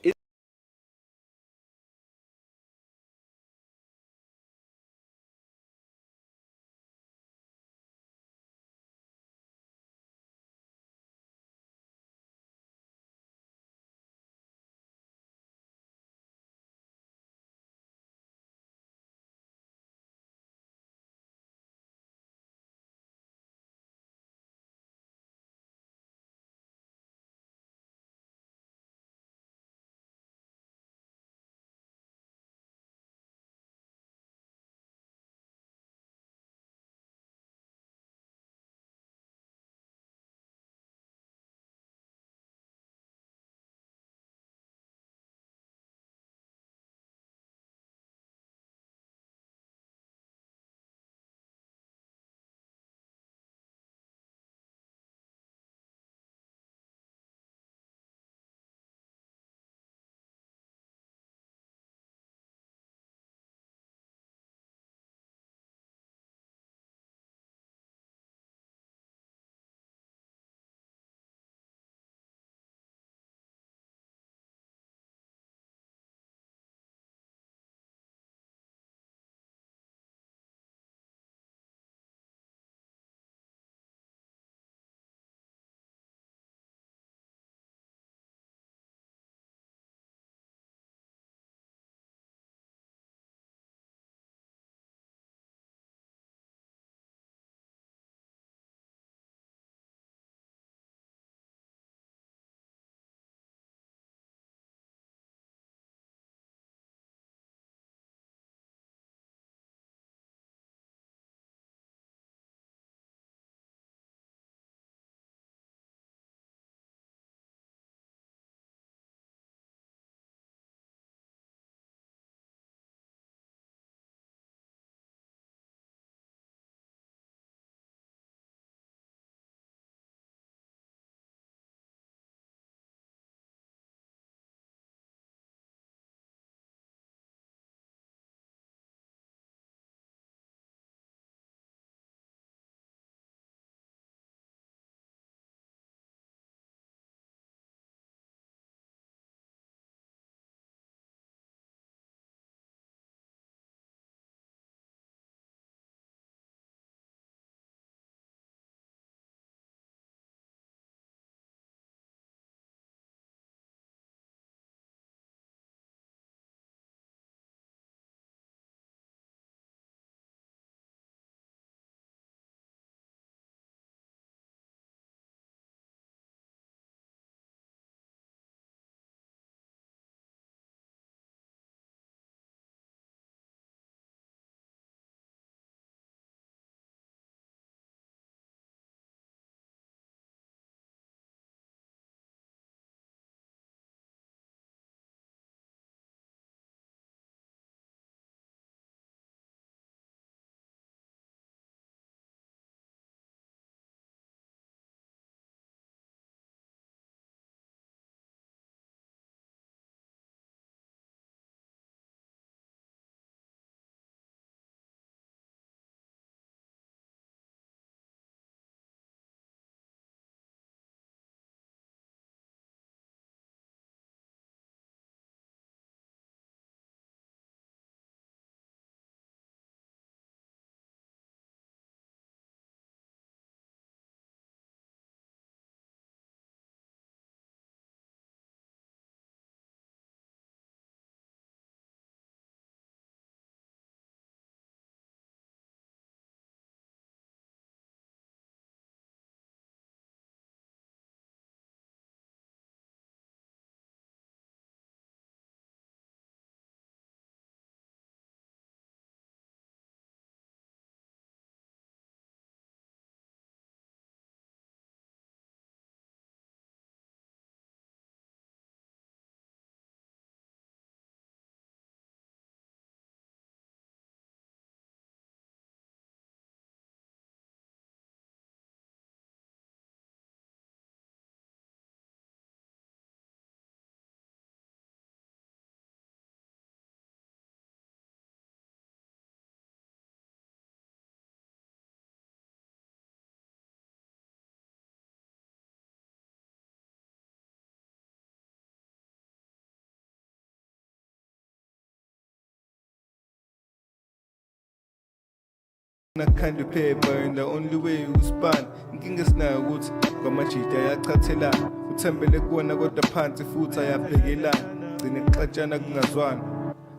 Kind of paper and the only way you span inkinga sinayo ukuthi kwamajita ayachathelana uthembele kuwona kodwa phansi futhi ayabhekelana gcine kuxatshana kungazwana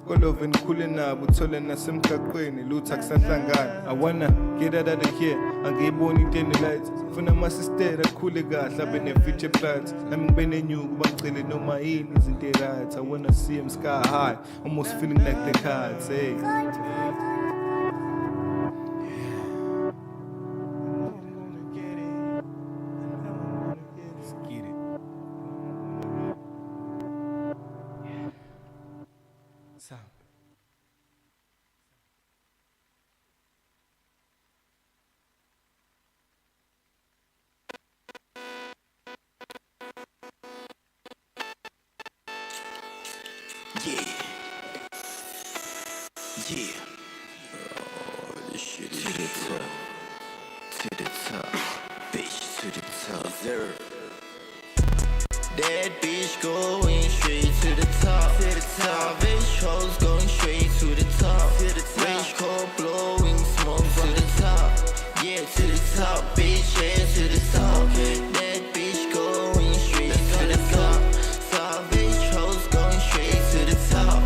kolove nikhule nabo uthole nasemgaqweni lutho akusahlangana I wanna get out of here angiyiboni into enelights funa amasistera akhule kahle abe ne-future plans nami ngibe nenyuku bangicele noma yini izinto right I wanna see him sky high almost feeling like the cards hey. This shit is to the top, bitch, to the top. Zero. That bitch going straight to the top. Bitch hoes going straight to the top. Range car blowing smoke from the top. Yeah, to the top, bitch, yeah, to the top. That bitch going straight to the top. Bitch hoes going straight to the top.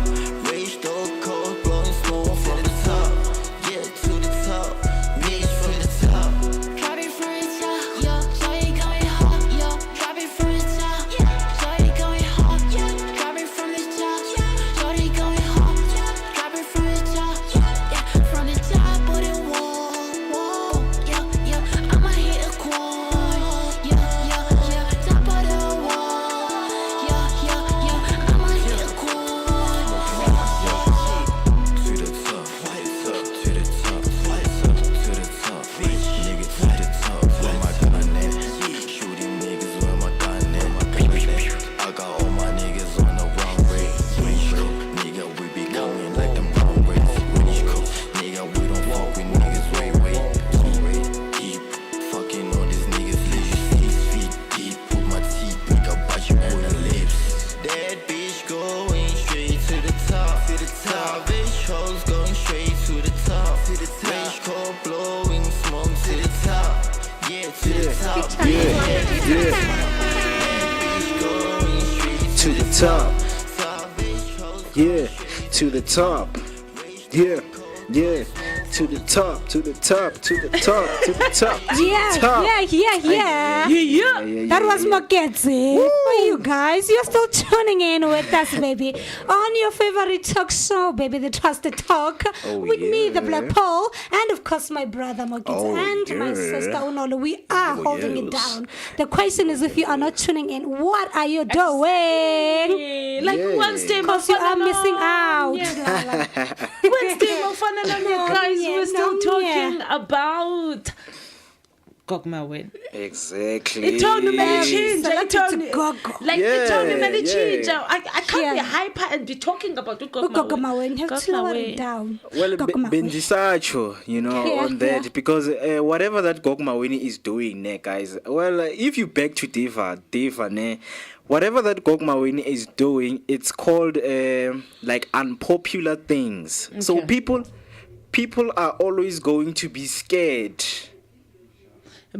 Range car blowing smoke from the top. Yeah, to the top, bitch, from the top. Drop it from the top, yo. Shawty going hot, yo. Drop it from the top, shawty going hot, yo. Drop it from the top, shawty going hot, yo. Drop it from the top, yeah. From the top of the wall, yeah. I'ma hit a quad, yeah. Top of the wall, yeah. I'ma hit a quad. To the top, to the top, to the top, bitch, nigga, to the top. Where my gun at? Shooting niggas where my gun at. I got all my niggas on the wrong way. Nigga, we be coming like them wrong ways. Nigga, we don't fuck with niggas, wait. Keep fucking all these niggas, leave 6 feet deep. Put my teeth, nigga, bite you on the lips. That bitch going straight to the top. Bitch hoes going straight to the top. Range car blowing smoke to the top. Yeah, to the top. To the top. Yeah, to the top. Yeah. To the top, to the top, to the top, to the top. Yeah. That was Moketsi. For you guys, you're still tuning in with us, baby, on your favorite talk show, baby, the Trusted Talk, with me, the Black Pole, and of course my brother Moketsi and my sister Unolo. We are holding it down. The question is, if you are not tuning in, what are you doing? Like Wednesday, because you are missing out. Wednesday, guys, we're still talking about Gogmawen. Exactly. It told me many change. Like It told me many change. I can't be hyper and be talking about Gogmawen. You have to lower it down. Well, Bendisacho, on that, because whatever that Gogmaweni is doing, ne, guys. Well, if you back to Deva, ne, whatever that Gogmaweni is doing, it's called like unpopular things. Okay. So people are always going to be scared.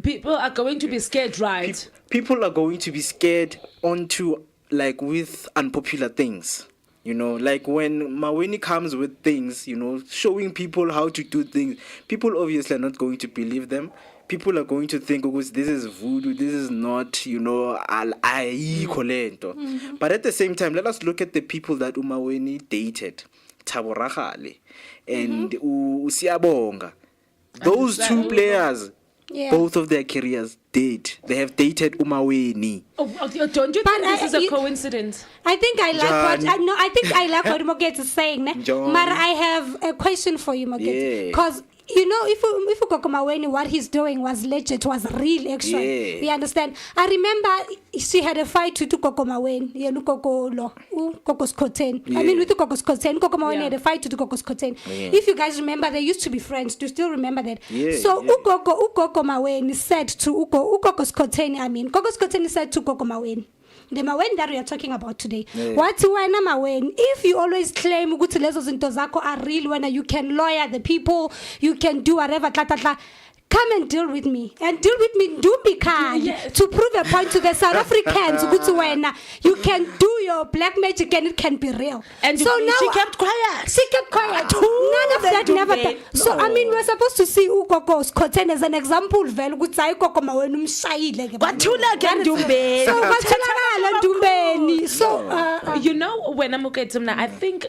People are going to be scared, right? People are going to be scared onto like with unpopular things. Like when Maweni comes with things, showing people how to do things, people obviously are not going to believe them. People are going to think, oh, this is voodoo, this is not, al-aikolento. But at the same time, let us look at the people that Umaweni dated. Thabo Rakgale and Usiabonga. Those two players, both of their careers did. They have dated Umaweni. Oh, don't you think this is a coincidence? I think I like what Moget is saying. But I have a question for you, Moget. Because if Gogmaweni, what he's doing was legit, was real action. You understand? I remember she had a fight with Gogmaweni, Kokos Koten. I mean, with Kokos Koten, Gogmaweni had a fight with Kokos Koten. If you guys remember, they used to be friends. Do you still remember that? So Gogmaweni said to Kokos Koten, Kokos Koten said to Gogmaweni, the Maweni that we are talking about today. What wena Maweni, if you always claim ukuthi lezo zinto zakho are real, when you can lawyer the people, you can do whatever, come and deal with me Ndumbi Khan to prove a point to the South Africans ukuthi wena you can do your black magic and it can be real. And so now she kept quiet. None of that never so I mean we're supposed to see ugogo's content as an example vele ukuthi hayi gogo Maweni umshayile ke Kwathula ke Ndumbeni. So kwathulakala Ndumbeni. So you know when Amuketsumna, I think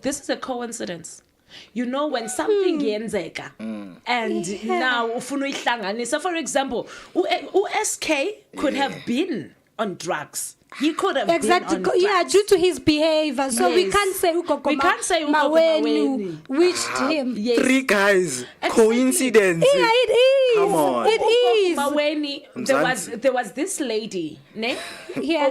this is a coincidence. You know when something yenzeka and now ufuna uyihlanganisa. For example, SK could have been on drugs. He could have been on drugs. Yeah, due to his behavior. So we can't say ugogo Maweni wished him. Yes. 3 guys. Exactly. Coincidence. Yeah, it is. Come on. It is. Maweni, there was this lady, ne? Yeah.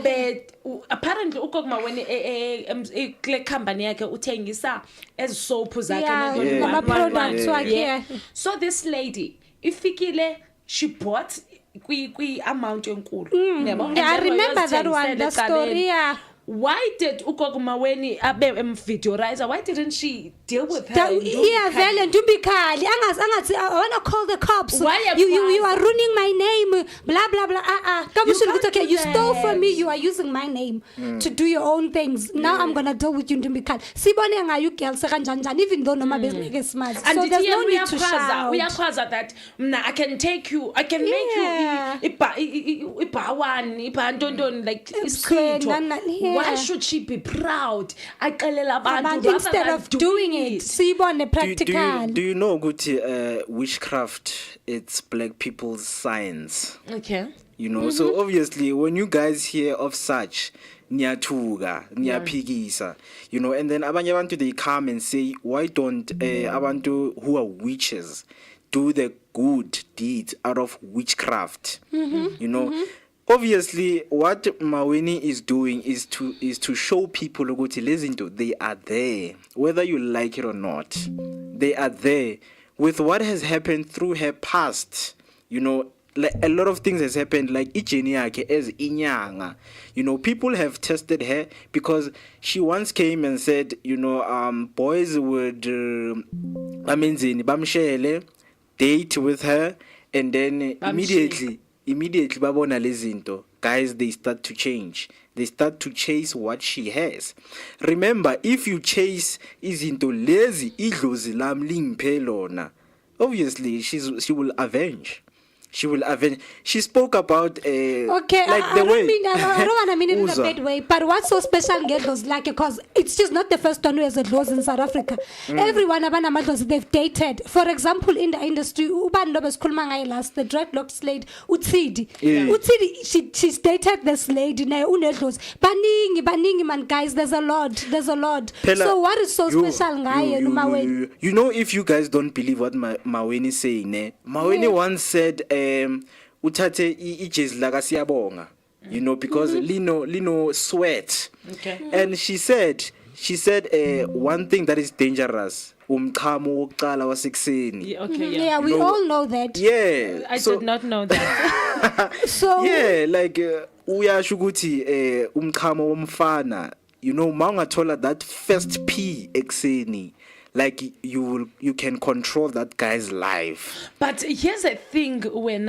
Apparently ugogo Maweni kule company yakhe uthengisa soap zakhe nama products wakhe. So this lady ifikile, she bought kwi amount enkulu. I remember that one, the story. Yeah. Why did ugogo Maweni abe videorizer? Why didn't she deal with her? Yeah, vele Ndumbi Khali. Angathi I want to call the cops. Why you are ruining my name. Blah blah blah. Okay, you stole from me. You are using my name to do your own things. Now I'm gonna deal with you, Ndumbi Khali. Sibone ngayo girls kanjani even though noma bezike smart. So there's no need to shout. We are that I can take you. I can make you ipawan ipantondon like iskito. Why should she be proud? Instead of doing it. Sibone practical. Do you know Guti witchcraft? It's black people's science. Okay. You know, so obviously when you guys hear of such, niyathuka, niyapikisa, you know, and then abanye abantu they come and say, why don't abantu who are witches do the good deeds out of witchcraft? You know. Obviously, what Maweni is doing is to show people ukuthi lezinto they are there, whether you like it or not. They are there with what has happened through her past. You know, like a lot of things has happened. Like ijeni yakhe as inyanga. You know, people have tested her because she once came and said, you know, boys would bamshele date with her, and then immediately babona lezinto, guys, they start to change. They start to chase what she has. Remember, if you chase izinto lezi idlozi lam lingiphe lona, obviously she will avenge. She will avenge. She spoke about okay, like I the don't way. I don't want to mean it in a bad way, but what's so special get those like because it's just not the first one who has a laws in South Africa. Everyone they've dated. For example, in the industry, last the dreadlocks lady Utsidi. Utsidi, she's dated this lady now. Baningi man, guys. There's a lot. Pela, so what is so special, guy? You know, if you guys don't believe what Maweni is saying, Maweni once said, uthathe ijezi laka siyabonga, you know, because lino sweat. Okay. And she said one thing that is dangerous, umchamo wokuqala wasekuseni. Yeah, we all know that. Yeah, I did not know that. So yeah, like uyasho ukuthi umchamo womfana, you know, mawungathola that first P ekuseni, like you can control that guy's life. But here's a thing when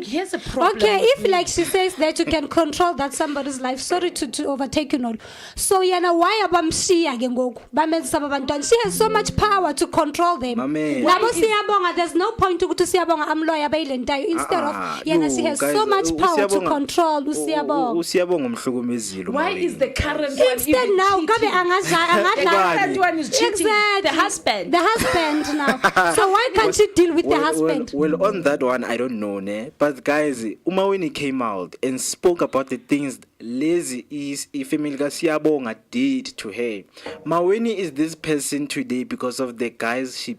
here's a problem. Okay, if like she says that you can control that somebody's life, sorry to overtake you all. So yana why abamshiya ke ngoku bamenza abantwana? She has so much power to control them. Labo siyabonga, there's no point ukuthi siyabonga amlawyer bayilentayo instead of yana she has so much power to control usiyabonga. Usiyabonga umhlukumezile. Why is the current one instead now kabe the current one is cheating? Exactly. The husband now. So why can't you deal with the husband? Well, on that one, I don't know, ne? But guys, Maweni came out and spoke about the things Lazy is Ifemilika Siyabonga did to her. Maweni is this person today because of the guys she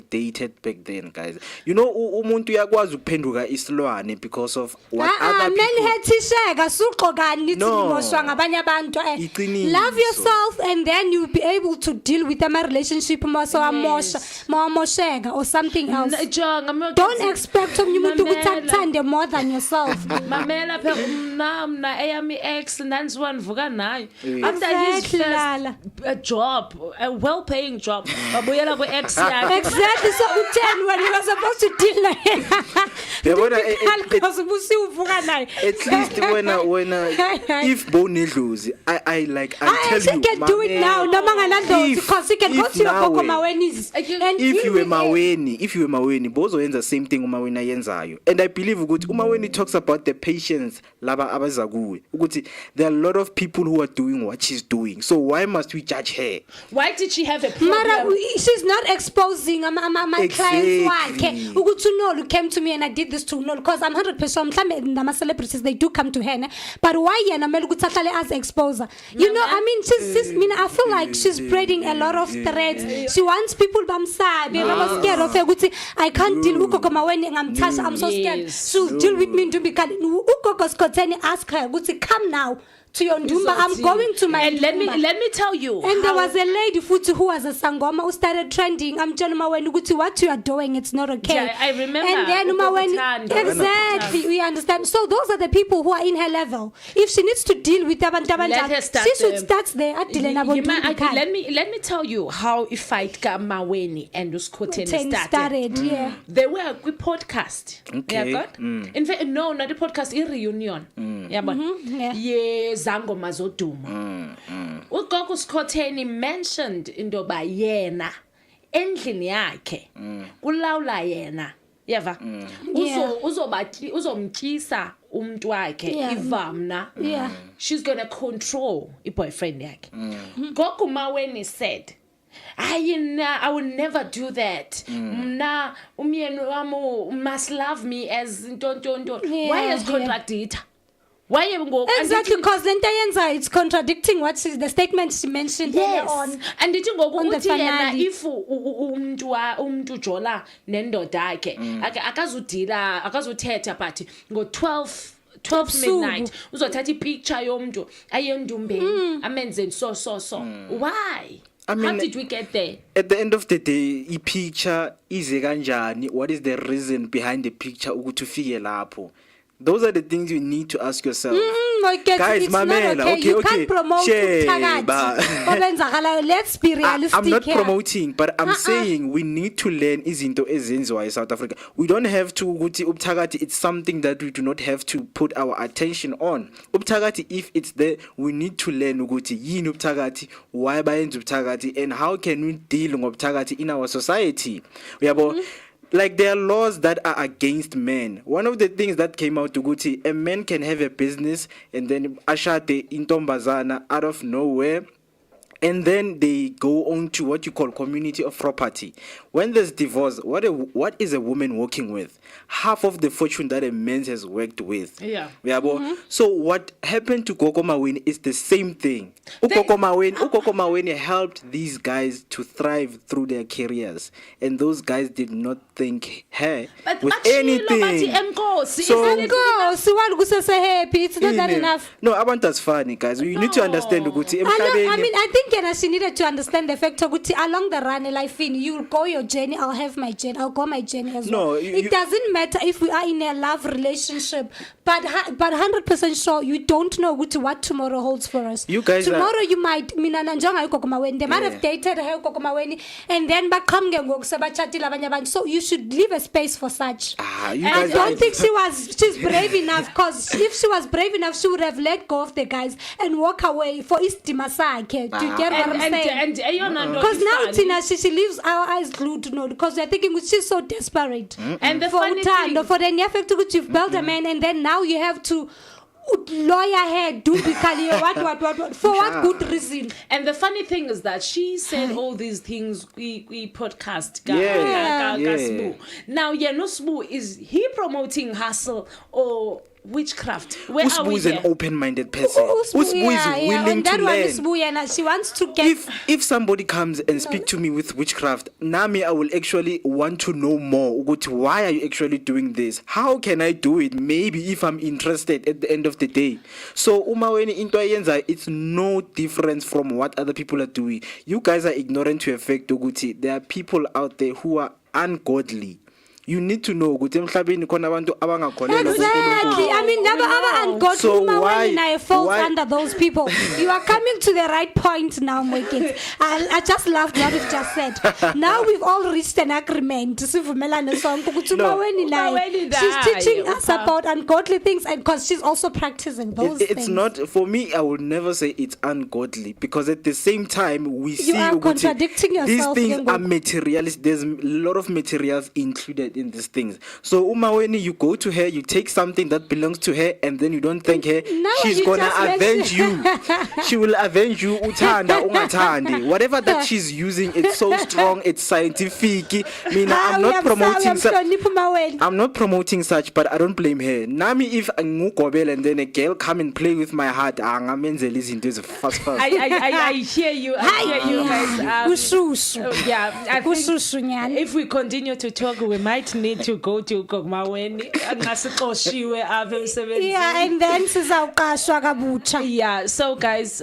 dated back then, guys. You know, umuntu uyakwazi ukuphenduka isilwane because of what other people. Menhethisheka suqokani nithi No. nimoshwa ngabanye abantu. Iqiniso. Love yourself and then you'll be able to deal with ama relationship maso amosheka or something else. Don't expect omunye umuntu ukuthi akuthande more than yourself. Mamela phela mna eyami ex nanziwa nivuka nayo. After his Exactly, first Lala. job, a well-paying job, babuyela ku ex yakhe. Exactly, so u10 when you were supposed to deal like Yabona, because ubusivuka naye. at least when if bonedlozi, I tell She you, can do it now. No mangalandlozi because he can go to your Coco Mawenis. And if you were Maweni, bozo yenza same thing uMaweni ayenzayo. And I believe ukuthi uMaweni talks about the patience laba abaza kuwe. Ukuthi there are a lot of people who are doing what she's doing. So why must we judge her? Why did she have a problem? Mara, she's not exposing my clients wakhe. Ukuthi Nolu came to me and I did this to Nolu because I'm 100% mhlambe nama celebrities they do come to her. Ne? But why yena mele ukuthi ahlale as exposer? You know, I mean I feel like she's spreading a lot of threats. She wants people bamsabe. I'm scared of her ukuthi I can't deal with Coco Maweni ngamthasha. I'm so scared. She'll deal with me Ndumbikani. Ugogo Skoteni ask her ukuthi come now to your Ndumba. I'm going to my and let me tell you. And there was a lady futhi who was a sangoma who started trending. I'm telling Maweni ukuthi what you are doing, it's not okay. Yeah, I remember. And then Maweni, exactly, we understand. So those are the people who are in her level. If she needs to deal with abantu abanjani, she should start there. Let me tell you how a fight ka Maweni and Uskoteni started. Yeah. They were with podcast. Okay. Yeah, God? In fact, no, not the podcast, a reunion. Yeah, but yes. Zango mazoduma. Ugogo Skoteni mentioned indoba yena endlini yakhe kulawula yena yeva uzomtyisa umuntu wakhe ivamna she's going to control i-boyfriend yakhe. Gogo Maweni said I will never do that. Mna umyeni wami must love me as ntontonto. Why is contradictor? Why exactly because then it's contradicting what the statement she mentioned earlier on. And did you go on the finale? If umntu jola nendoda yakhe akazuthetha but ngo 12 midnight uzothatha ipicture yomntu ayendumbeni amenze so why? I mean, how did we get there? At the end of the day, a picture is kanjani. What is the reason behind the picture ukuthi ufike lapho? Those are the things you need to ask yourself. Guys, Mamela, okay. You can't promote let's be realistic. I'm not promoting, but I'm saying we need to learn izinto ezenziwa in South Africa. We don't have to ukuthi ubthakathi. It's something that we do not have to put our attention on. Ubthakathi, if it's there, we need to learn ukuthi yini ubthakathi, why bayenza ubthakathi, and how can we deal ngobthakathi in our society. Like there are laws that are against men. One of the things that came out to Guti, a man can have a business and then ashate intombazana out of nowhere. And then they go on to what you call community of property. When there's divorce, what is a woman working with? Half of the fortune that a man has worked with. Yeah. So what happened to Gogo Maweni is the same thing. Gogo Maweni helped these guys to thrive through their careers. And those guys did not think her with anything. So it's not that enough. No, that's funny, guys. You need to understand. I think she needed to understand the fact that along the run life you'll go your journey, I'll have my journey, I'll go my journey as well. It doesn't matter if we are in a love relationship, but 100% sure you don't know what tomorrow holds for us. You guys tomorrow you might they might have dated her and then so you should leave a space for such. I don't think she's brave enough, because if she was brave enough she would have let go of the guys and walk away for Istimasake to get what I'm saying. Because now Tina she leaves our eyes glued to know, because we're thinking she's so desperate. And the for funny thing, for the effect you've built a man and then now you have to lawyer head do what for what good reason? And the funny thing is that she said all these things we podcast Yeah. Now Sbu is he promoting hustle or witchcraft. Where are we Usbu is an here? open-minded person. Usbu is willing and that to one learn. is Buya, she wants to get. If somebody comes and speak to me with witchcraft, Nami, I will actually want to know more. Why are you actually doing this? How can I do it? Maybe if I'm interested at the end of the day. So umaweni into ayenza, it's no difference from what other people are doing. You guys are ignorant to a fact ukuthi there are people out there who are ungodly. You need to know ukuthi emhlabeni khona abantu abangakholelwa Exactly. I mean, never ever ungodly So woman why- falls why- under those people. You are coming to the right point now, my kids. I just loved what you've just said. Now we've all reached an agreement. Sivumelana sonke ukuthi Umaweni naye, she's teaching us about ungodly things, and because she's also practicing those things. It's not for me. I would never say it's ungodly because at the same time we see are ukuthi contradicting these yourself, things Yengu. are materialist. There's a lot of materials included in these things. So Umaweni, you go to her, you take something that belongs to her, and then you don't thank her. No, She's you gonna just avenge you. mentioned- She will avenge you. Uthanda ungathandi. Whatever that she's using, it's so strong. It's scientific. Mina, I'm not promoting. I'm not promoting such, but I don't blame her. Nami, if ngugobel and then a girl come and play with my heart, angamenzela izinto fast. I hear you. I hear you guys. Ushushu. Yeah, I think Ushushu nyani. if we continue to talk, we might need to go to Kokumaweni. Ngasixoshiwe apha emsebenzini. Yeah, and then sizawuqashwa kabutsha. Yeah, so guys,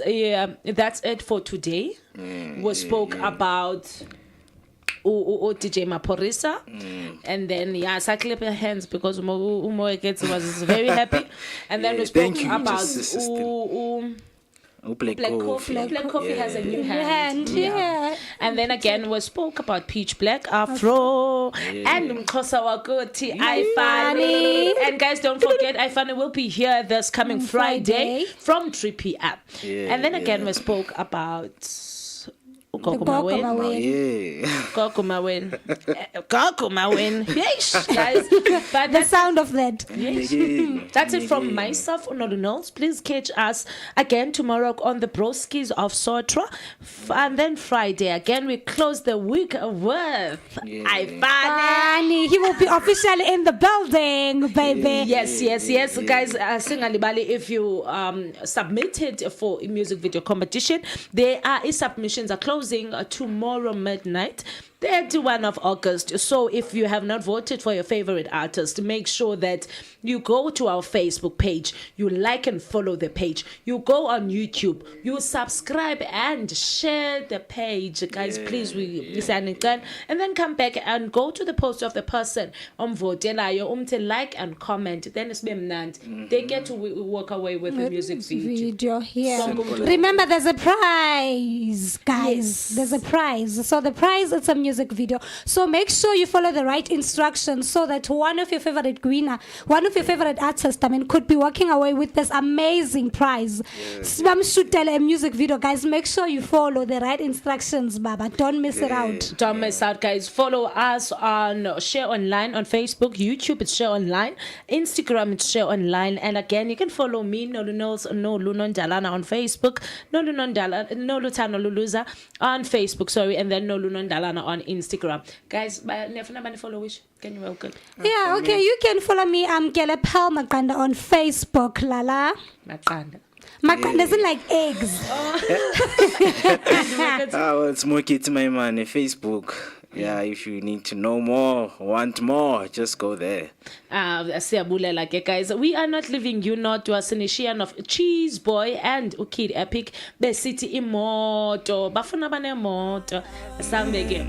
that's it for today. We spoke about DJ Maphorisa, and then clap your hands because Umo gets was very happy, and then we spoke thank you, about Black Coffee. Black Coffee has a new hand. Yeah. And then again, we spoke about Peach Black, Afro, and Mkosa Wakoti, Ifani. And guys, don't forget, Ifani will be here this coming Friday from 3 p.m. And then again, we spoke about Yeah. Kokumawen. Yes, guys. But The sound of that. that's it from myself, Unolu Knowles. Please catch us again tomorrow on the Broskis of Sotra. And then Friday, again, we close the week with Ifani. Funny. He will be officially in the building, baby. Yes, guys. Singalibali, if you submitted for a music video competition, submissions are closing tomorrow midnight. 31 of August. So if you have not voted for your favorite artist, make sure that you go to our Facebook page, you like and follow the page, you go on YouTube, you subscribe and share the page, guys. Please, and then come back and go to the post of the person like and comment. Then it's they get to walk away with the music video. Here. Remember, there's a prize, guys. Yes. There's a prize. So the prize, it's a music video. So make sure you follow the right instructions so that one of your favorite winner, one of your favorite artists, could be walking away with this amazing prize. A music video, guys. Make sure you follow the right instructions, Baba. Don't miss it out. Don't miss out, guys. Follow us on Share Online on Facebook, YouTube, it's Share Online, Instagram, it's Share Online, and again, you can follow me, Nolu Knowles, Nolu Nondalana on Facebook, Nolu Tano Luluza on Facebook, and then Nolu Nondalana on Instagram. Guys, never follow which? Can you welcome? Yeah, okay. You can follow me. I'm Kelepel Makanda on Facebook, Lala. Makanda isn't like eggs. Well, it's more kids, my man. Facebook. Yeah, if you need to know more, want more, just go there. Guys, we are not leaving you not to a Senishian of Cheese Boy and Ukid Epic, the city imoto, bafuna bane moto, sambege.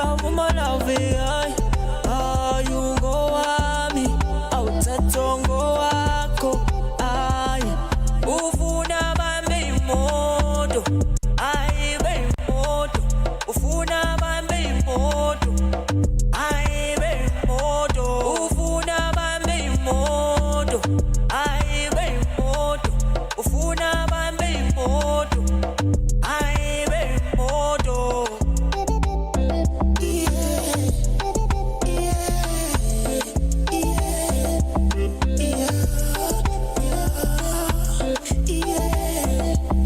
love, my love, yeah.